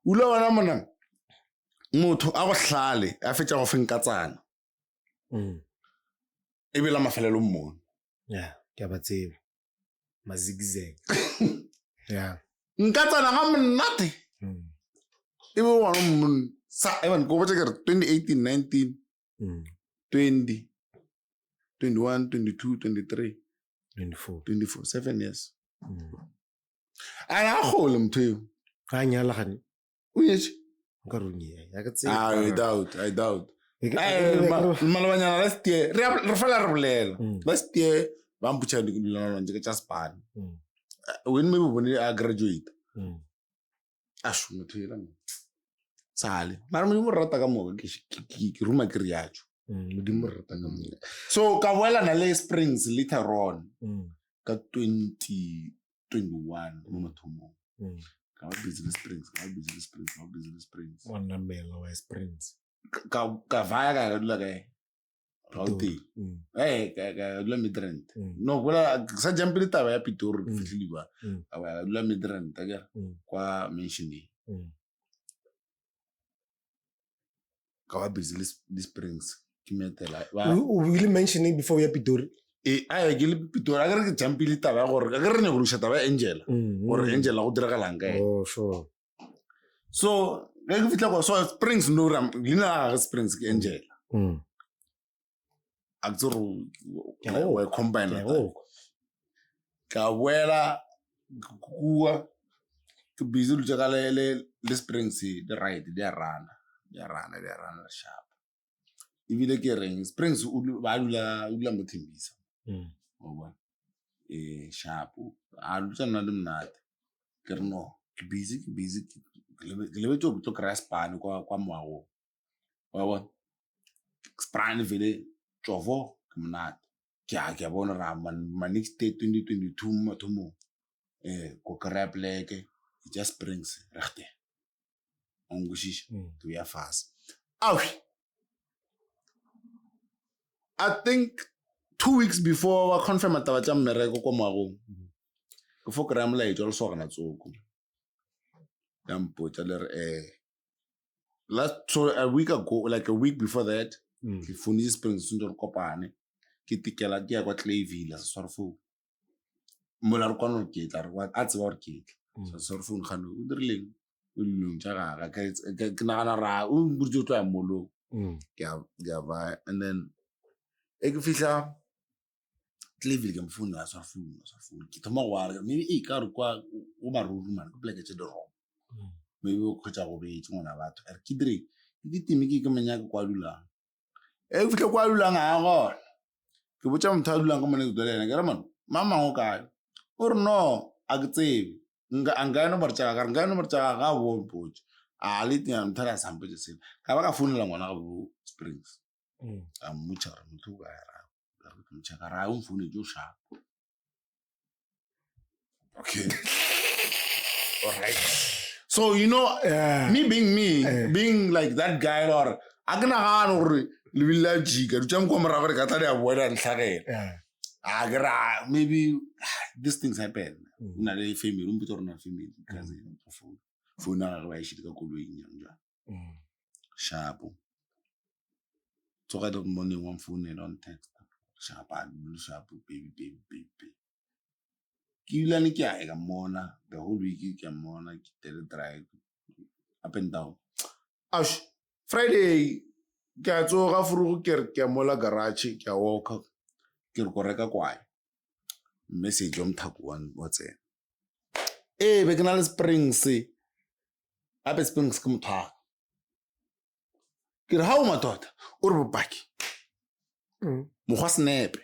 Speaker 2: ula wana mona motho a go hlale a fetša go fenkatsana e bela mafelelo mmone
Speaker 1: ya ke ba tsebe mazigzag ya
Speaker 2: nkatsana ga monnate e be wa mmon sa even go botse ke re 2018 19 20 21 22 23 24 7 years ana khole mtho
Speaker 1: ga nyala gane
Speaker 2: o yetse
Speaker 1: ka runye ya ka tse
Speaker 2: I doubt malabanyana last year re fela re bolela last year ba mputša dilwana tse tša span when me bone a graduate a shume thela sale mara mo rata ka mo ke ruma ke riacho modimo rata ka mo so ka boela na le springs later on ka 2021 mo mothomo ka business springs
Speaker 1: one melo wa springs
Speaker 2: ka vaya ka dula kae Rauti ka dula Midrand no bola sa jampile taba ya Pitori ke fitlhiliwa ka dula Midrand ka kwa mentioning ka wa business springs ke metela
Speaker 1: we will mentioning before we Pitori
Speaker 2: a ke le Pitori a ke jampile taba gore ka re ne go rusha taba Angela gore Angela go dira galang kae
Speaker 1: oh sure
Speaker 2: so ke fitla go so springs no ram lina springs ke Angela Akzuru we combine ka wela kuwa ke busy lu jaga le springs the right they run sharp ibile ke reng springs ba dula mothimbisa ngoba sharp a lu tsana le mnate ke re no ke busy ke le to grass pan kwa moago wa bona sprani vele jovo ke mnate ke bona ra man next day 2022 mathomo ko crap leke just springs regte ongushish to ya fast I think 2 weeks before I confirm ataba tsa mmereko kwa moagong go fokra mla itlo so gana tsoko dampo tsa a week ago like a week before that ke funny springs ndo kopane ke tikela ke ya kwa Clayville sa sorfo mola re kono ke tla re wa a tse wa re ke sa sorfo ngano o dirileng o lung tsa ga ke nagana ra o burjo twa molo ya ba and then e ke fihla Clayville ke mfuna sorfo ke thoma wa maybe ka re kwa o ba ruru man ko pleke tse de ro maybe o khotsa go be tsona batho re ke dire ke timiki ke menya kwa dula e fihla kwa dula ngago ke botsa motho a dulang ka mone go dolena ke re man mama go kae o re no a ke tsebe nga no bartsa ga bo botsa a le tina mthara sampo tse sele ka ba ka founela ngwana ga bo springs a mutshara motho ga ra mutshara ra o mfune jo sharp okay all right so you know me being like that guy or agna ga no re le billa jika tsam ko mara gore ka tla ya boela ntlhagela agra maybe these things happen una le family umbuto rona family because phone na ga ba ishita ka koloing yanga sharp so ga do morning one phone on text sharp baby ke ni ke a ga mona the whole week ke mona ke tele drive up and down Friday ke a tsoga furu ke mola garage ke a walk ke re go reka kwae message omthako wa tsena be ke na le springs ape springs ke motho ke re ha o matota o re bopaki mogwa snepe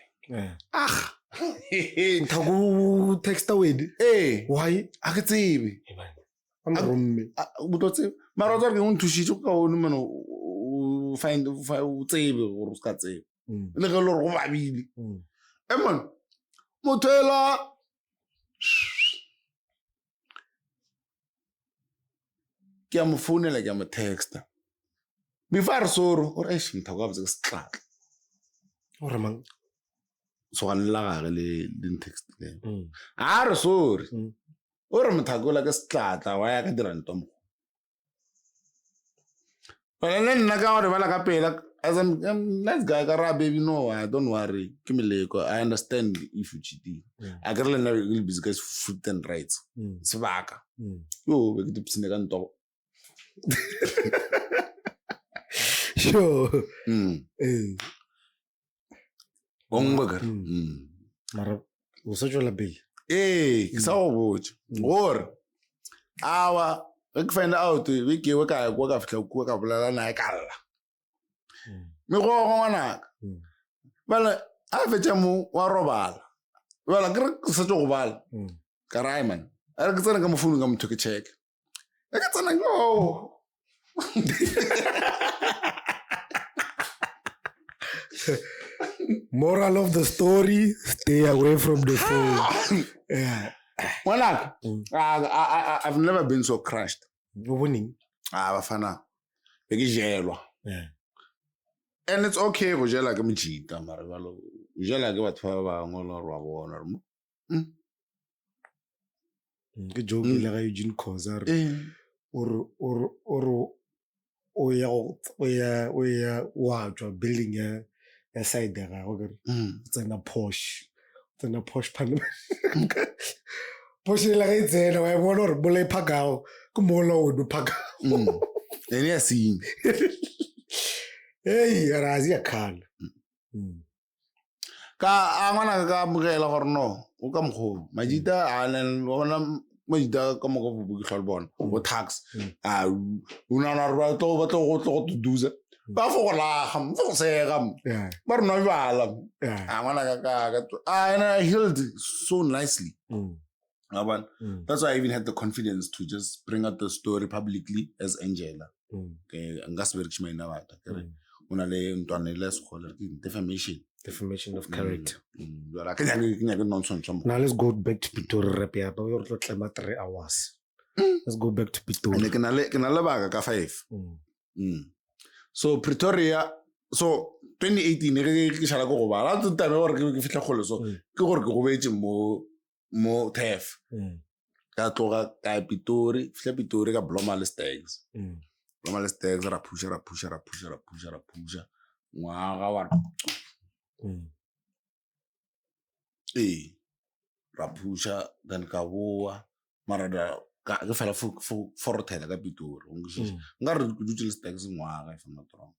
Speaker 1: Ntago text away. Why?
Speaker 2: A ke tsebe.
Speaker 1: I'm romme.
Speaker 2: Botse. Mara tswa ke un thushitse ka o no o find o tsebe go re ska tsebe. Le ge lo re go babile. Man. Mothela ke a mo founela ke a mo texta. Before soro o re shintha go botse ke stlaka.
Speaker 1: O re mang
Speaker 2: so ga nla ga le text le a re sorry o re mothakola ke setlatla wa ya ka diranto mo but then nna ka gore bala ka pela as I'm nice guy ka ra baby no I don't worry ke meleko I understand if you cheating a ke re le nna le busy guys fruit and rights sebaka yo be ke dipsine ka nto
Speaker 1: sure
Speaker 2: Ongbagar.
Speaker 1: Mara usojo la bill.
Speaker 2: Ke sa go botsa. Gore awa re find out we ke we ka go ka fitla go ka bolela na e kalla. Me go ngwana. Bala a fetsa mo wa robala. Bala ke se tlo go bala. Ka Rayman. A re ke tsena ka mofunu ka motho ke check. E ka tsena go.
Speaker 1: Moral of the story, stay away from the phone.
Speaker 2: Well, I've never been so crushed.
Speaker 1: Winning.
Speaker 2: Bafana. Begijelwa. And it's okay go jela ke mjita mara balo. Jela ke batho ba ngolo rwa bona.
Speaker 1: Ke joke le ga Eugene Khoza or oya wa tswa building ya side ga go re tsena Porsche panel Porsche la ga itsena wa bona re bole phakao ke mola o do phakao
Speaker 2: ene ya sing
Speaker 1: hey razi ya khala
Speaker 2: ka ngwana ka mogela gore no o ka mogolo majita a nang bona majita ka mo go bugi bona o tax una na ba to go duza ba fo go la gam fo se gam ba rena bala a ngwana ka and I healed so nicely. That's why I even had the confidence to just bring out the story publicly as Angela. Okay, ngasberich mina bata kere una le ntwana le sekgola
Speaker 1: defamation of character. Now let's go back to Pretoria. But we are 3 hours. Let's go back to Pretoria.
Speaker 2: Can I ka 5? So Pretoria, so 2018 ke shala go ba la tsa be gore ke fitla kholo so ke gore ke go betse mo TEF ka tloga ka Pretoria fitla Pretoria ka Vynalist tags ra pusha ngwaga wa ra pusha then ka boa mara da ka fela for tela ka Pretoria nga re ke dutse le tags ngwaga if I'm not wrong.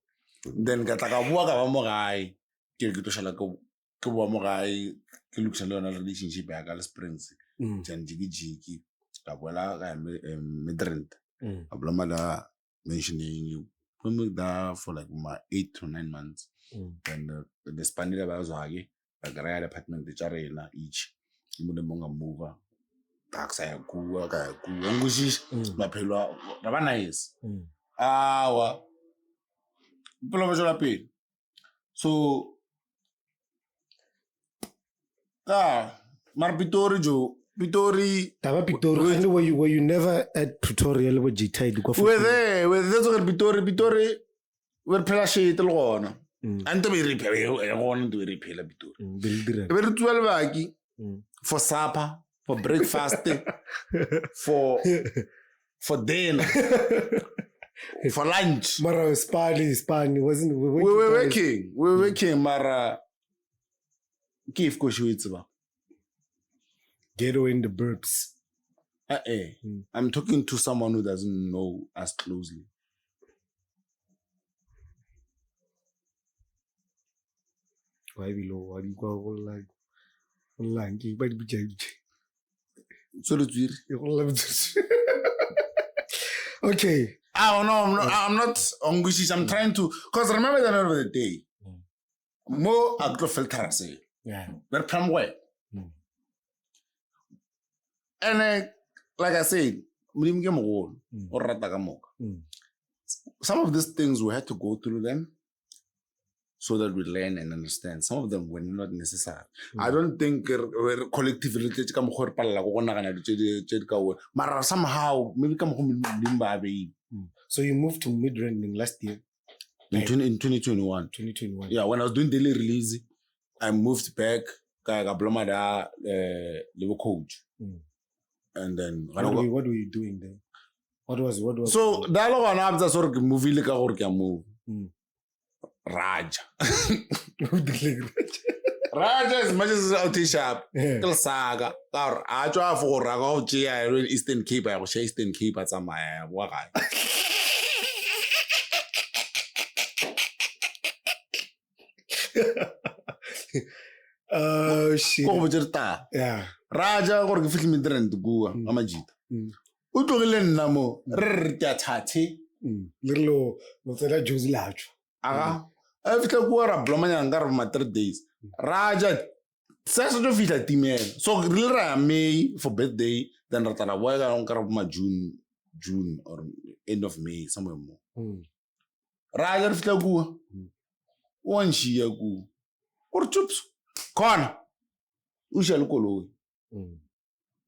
Speaker 2: Then ka tla ka boa ka ba mo gae ke to shala ke boa mo gae ke lokisa le yona relationship ya ka le Springs jan jiki ka boela ka Midrand a bloma da mentioning you da for like 8 to 9 months. Then the Spanish ba zwake ba gara apartment tsa rena each mo le monga move taxa ya kuwa ka kuwa ngushish maphelo ra ba nice awa polo ba jola pele so mar Pitori
Speaker 1: were you never at Pretoria le Jita
Speaker 2: we're there that's what Pitori we're phela shit le gona ante be re phela gona ante be re phela Pitori be re tswela baki for supper for breakfast for dinner for lunch
Speaker 1: mara Spain wasn't
Speaker 2: we were working mara kif ko shwitse ba
Speaker 1: ghetto in the burbs.
Speaker 2: I'm talking to someone who doesn't know us closely.
Speaker 1: Why below? Why you go online? But okay.
Speaker 2: Oh no, I'm not on wishes. I'm trying to, because remember the end of the day, more agro filter say, but from where? And like I said, some of these things we had to go through them so that we learn and understand. Some of them were not necessary. I don't think we're collectively somehow maybe
Speaker 1: so you moved to Midrand last year?
Speaker 2: In 2021. Yeah, when I was doing daily release, I moved back. I got level coach. And then
Speaker 1: what were you doing then? What was
Speaker 2: so dialogue on abza sort of movie like a move. Raja. Raja is much as out sharp. Saga. Or I draw for Rago G. I read Eastern Cape. I was Eastern Cape at some work.
Speaker 1: Oh shit.
Speaker 2: Yeah. Raja or give me drink to go. Amajit. Utoglen namo. Rtati.
Speaker 1: Little Notera Josie Large.
Speaker 2: After a blomman and gar my 3 days. Raja says to fit a team. So really May for birthday, then Ratana Waga on Karama June or end of May, somewhere more. Raja Flagu. One she a go. Or chups. Corn. We shall call.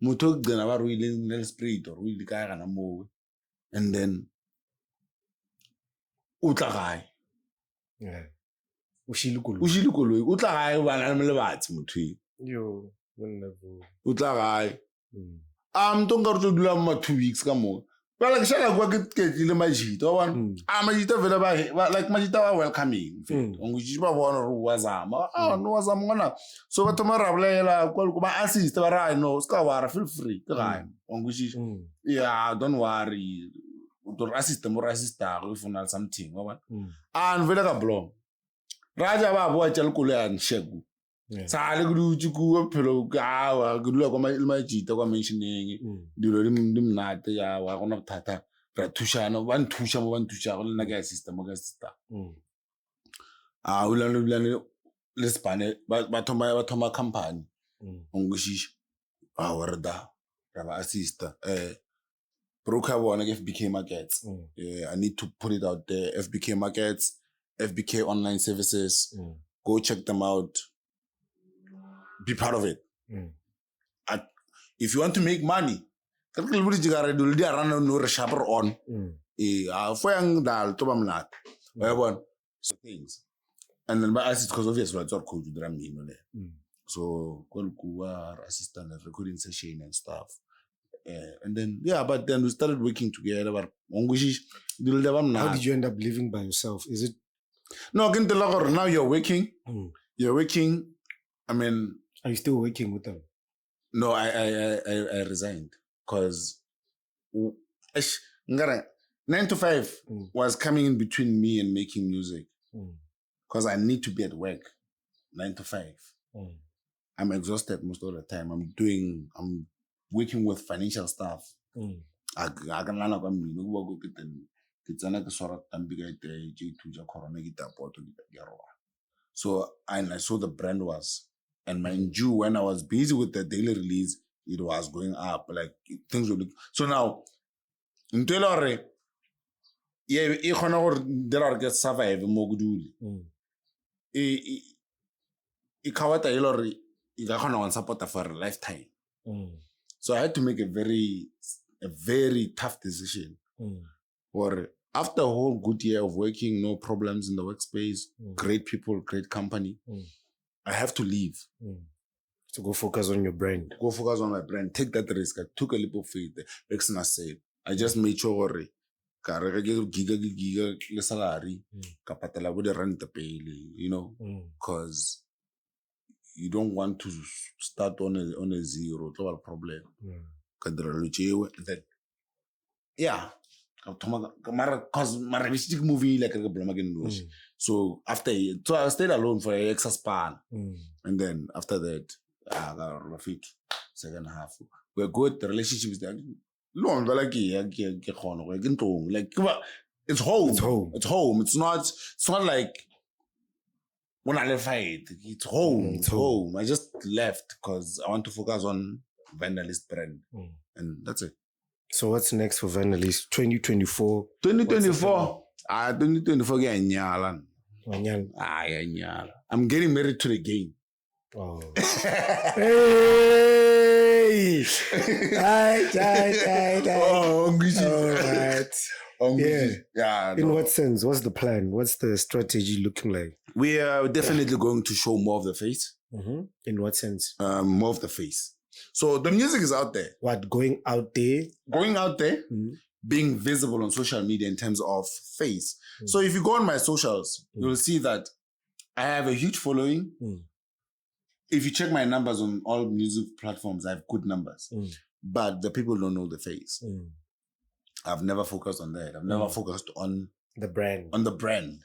Speaker 2: Mutok then our willing spirit or will the guy and a move. And then Utagai.
Speaker 1: Yeah. Ushilukulu.
Speaker 2: Utagai one animal bats mutui.
Speaker 1: Yo, wonderful.
Speaker 2: Utagai. Don't go to do 2 weeks. Come on. Well, like, shall I go get the Majita one? I'm a Majita, like Majita welcoming. On which you one or was no was one. So, what tomorrow, my assist, I know, Scar, feel free. On which is, yeah, don't worry. To assist the more assist, if you know something. And very blow. Raja, boy, Chalkula and Shegu. Sale kudu ku phelo ka wa kudula kwa ma jita kwa mentioning dilo limnate ya wa gona bothata ra thushana ba nthusha mo ba nthusha go nna ka system ulana le spane ba thoma company ngushisha warda ra ba assista broker bona ke FBK markets. I need to put it out there. FBK markets, FBK online services. Go check them out. Be part of it. If you want to make money, on. So things. And then my assist because obviously I thought code to drum so assistant recording session and stuff. And then but then we started working together. How
Speaker 1: did you end up living by yourself? Is it
Speaker 2: no? Now you're working. You're working. I mean,
Speaker 1: are you still working with them?
Speaker 2: No, I resigned because 9 to 5 was coming in between me and making music. Because I need to be at work 9 to 5. I'm exhausted most of the time. I'm working with financial stuff. So and I saw the brand was, and mind you, when I was busy with the daily release, it was going up. Like things would look. So now, until there are get survive mogul. Ikawata ilori ikakona one support for a lifetime. So I had to make a very tough decision. Or after a whole good year of working, no problems in the workspace, great people, great company, I have to leave.
Speaker 1: To go focus on your brand.
Speaker 2: Go focus on my brand. Take that risk. I took a leap of faith. I just made sure giga salary, kapatala with the rent pay, because you don't want to start on a zero. Total problem. Then, because my realistic movie like a so after so I stayed alone for an extra span, and then after that, I got Rafik second half. We're good. The relationship is there. Long, like it's home. It's home. It's home. It's not like when I left it's home. It's home. I just left because I want to focus on Vynalist brand, and that's it.
Speaker 1: So what's next for Vynalist? 2024.
Speaker 2: 2024. 2024 I'm getting married to the game.
Speaker 1: Oh. Hey! All right. Yeah. In what sense? What's the plan? What's the strategy looking like?
Speaker 2: We are definitely going to show more of the face.
Speaker 1: In what sense?
Speaker 2: More of the face. So the music is out there.
Speaker 1: What, going out there?
Speaker 2: Going out there, being visible on social media in terms of face. So if you go on my socials, you'll see that I have a huge following. If you check my numbers on all music platforms, I have good numbers. But the people don't know the face. I've never focused on that. I've never focused on
Speaker 1: the brand.
Speaker 2: On the brand.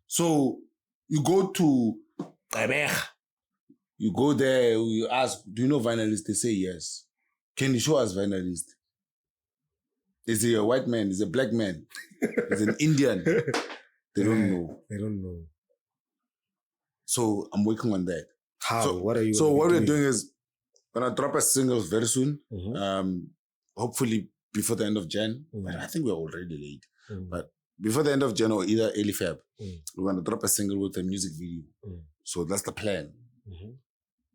Speaker 2: So you go to you go there, you ask, do you know Vynalist? They say yes. Can you show us Vynalist? Is he a white man? Is he a black man? Is he an Indian? They don't know.
Speaker 1: They don't know.
Speaker 2: So I'm working on that.
Speaker 1: How?
Speaker 2: So,
Speaker 1: what are you
Speaker 2: So what we're doing is gonna drop a single very soon. Hopefully before the end of Jan. But I think we're already late. But before the end of Jan or either early Feb, we're gonna drop a single with a music video. So that's the plan.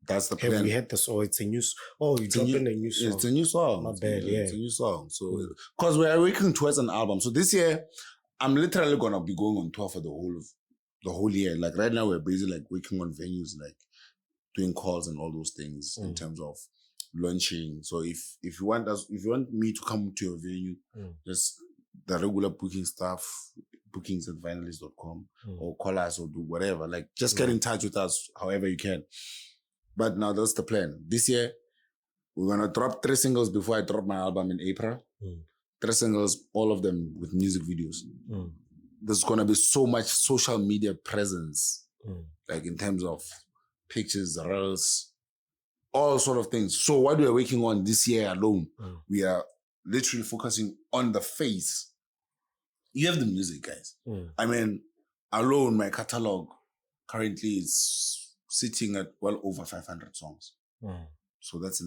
Speaker 2: That's the plan.
Speaker 1: Have we had this? Oh, it's a new. Oh, you're dropping a new song.
Speaker 2: It's a new song.
Speaker 1: My bad. Yeah,
Speaker 2: it's a new song. So because we're working towards an album. So this year, I'm literally gonna be going on tour for the whole year. Like right now, we're busy like working on venues, like doing calls and all those things in terms of launching. So if you want me to come to your venue, just the regular booking stuff, bookings at vynalist.com or call us or do whatever. Like just get in touch with us however you can. But now that's the plan. This year, we're gonna drop 3 singles before I drop my album in April. 3 singles, all of them with music videos. There's gonna be so much social media presence, like in terms of pictures, reels, all sort of things. So what we are working on this year alone, we are literally focusing on the face. You have the music, guys. I mean, alone, my catalog currently is sitting at well over 500 songs. So that's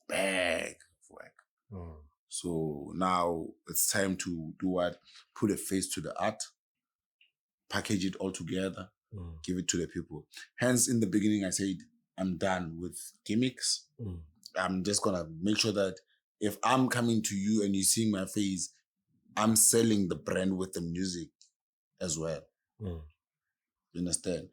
Speaker 2: big work. So now it's time to do what? Put a face to the art, package it all together, give it to the people. Hence, in the beginning, I said, I'm done with gimmicks. I'm just going to make sure that if I'm coming to you and you see my face, I'm selling the brand with the music as well. You understand?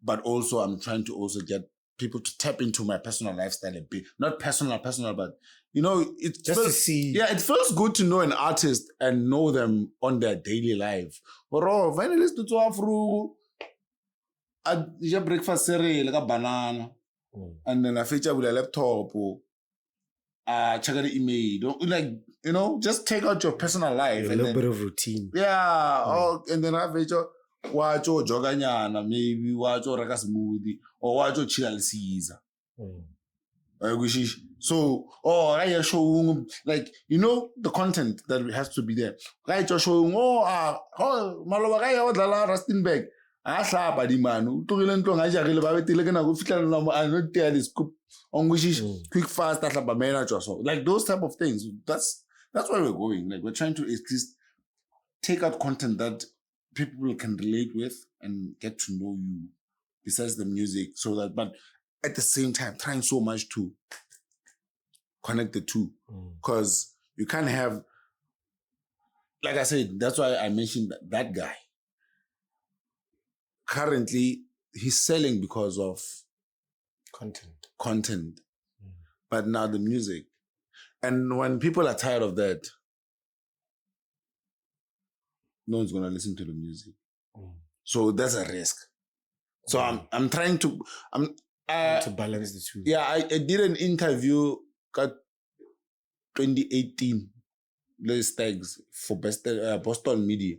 Speaker 2: But also, I'm trying to also get people to tap into my personal lifestyle a bit. Not personal, but, you know, it
Speaker 1: just to see.
Speaker 2: Yeah, it feels good to know an artist and know them on their daily life. Bro, Vynalist to afro. I just breakfast cereal like a banana. And then I feature with a laptop or check out the email. Don't like, you know, just take out your personal life.
Speaker 1: A little bit of routine.
Speaker 2: Yeah. And then I feature watch your joganyana, maybe watch your raka smoothie or watch your chill Caesar. So, I show like, you know, the content that has to be there. Right, you're showing, Maloba Dala Rustinberg. I saw by the man who took a long I not tell this on which is quick, fast, that's about manager. So, like those type of things. That's where we're going. Like, we're trying to at least take out content that people can relate with and get to know you besides the music. So that, but at the same time, trying so much to connect the two. Because you can't have, like I said, that's why I mentioned that guy. Currently, he's selling because of content. But now the music. And when people are tired of that, no one's going to listen to the music. So that's a risk. So I'm trying to
Speaker 1: balance the two.
Speaker 2: Yeah, I did an interview at 2018, those tags for Boston Media.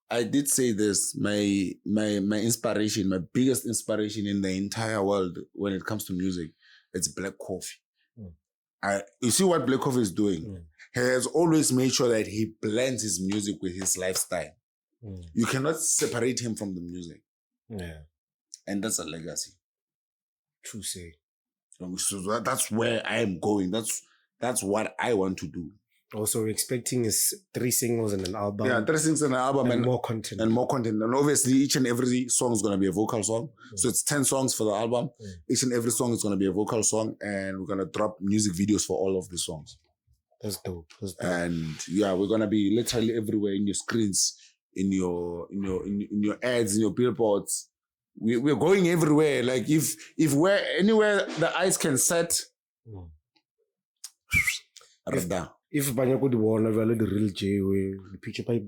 Speaker 2: I did say this, my inspiration, my biggest inspiration in the entire world when it comes to music, it's Black Coffee. You see what Black Coffee is doing? He has always made sure that he blends his music with his lifestyle. You cannot separate him from the music.
Speaker 1: Yeah.
Speaker 2: And that's a legacy.
Speaker 1: True say.
Speaker 2: So that's where I am going. That's what I want to do.
Speaker 1: Also, we're expecting is 3 singles and an album.
Speaker 2: Yeah, 3 singles and an album.
Speaker 1: And more content.
Speaker 2: And more content. And obviously, each and every song is going to be a vocal song. So it's 10 songs for the album. Each and every song is going to be a vocal song. And we're going to drop music videos for all of the songs.
Speaker 1: That's dope.
Speaker 2: And yeah, we're going to be literally everywhere in your screens, in your ads, in your billboards. We're going everywhere. Like if we're anywhere the eyes can set,
Speaker 1: if Banyako the one the real J way, the picture by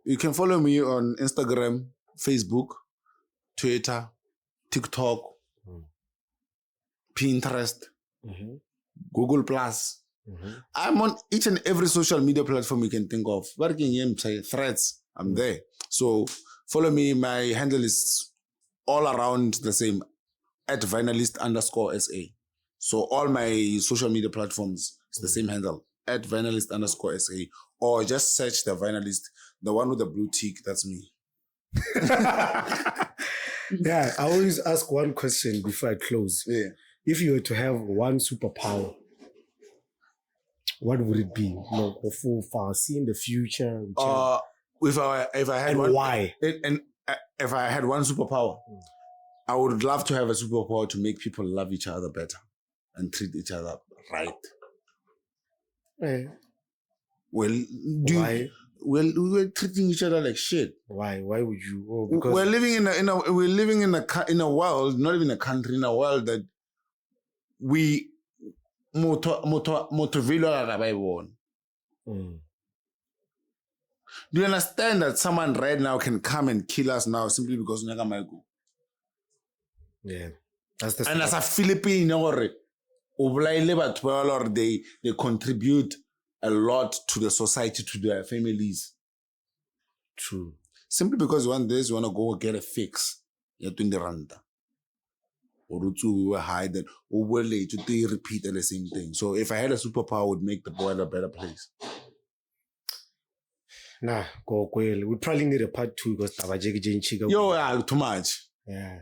Speaker 2: you can follow me on Instagram, Facebook, Twitter, TikTok, Pinterest, Google Plus. I'm on each and every social media platform you can think of. Working Threads, I'm there. So follow me. My handle is all around the same at Vynalist_SA. So all my social media platforms, it's the same handle at Vynalist_SA, or just search the Vynalist, the one with the blue tick. That's me.
Speaker 1: Yeah, I always ask one question before I close.
Speaker 2: Yeah.
Speaker 1: If you were to have one superpower, what would it be? You know, for seeing the future.
Speaker 2: If I had
Speaker 1: and
Speaker 2: one,
Speaker 1: why?
Speaker 2: And if I had one superpower, I would love to have a superpower to make people love each other better and treat each other right. Well,
Speaker 1: why?
Speaker 2: We're treating each other like shit.
Speaker 1: Why? Why would you? Oh, because
Speaker 2: we're living in a world, not even a country, in a world that we Do you understand that someone right now can come and kill us now simply because
Speaker 1: yeah, that's the
Speaker 2: and as a Filipino, or they contribute a lot to the society, to their families.
Speaker 1: True.
Speaker 2: Simply because one day you want to go get a fix. You're doing the randa. or we were high, then we were late to repeat the same thing. So if I had a superpower, I would make the world a better place.
Speaker 1: Nah, go well. We probably need a part 2 because
Speaker 2: Too much.
Speaker 1: Yeah,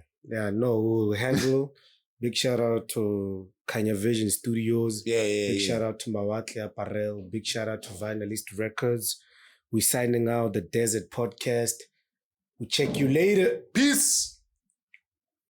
Speaker 1: no, we'll handle. Big shout out to Kanya Vision Studios. Big shout out to Mawatli Apparel. Big shout out to Vynalist Records. We're signing out the Desert Podcast. We'll check you later.
Speaker 2: Peace.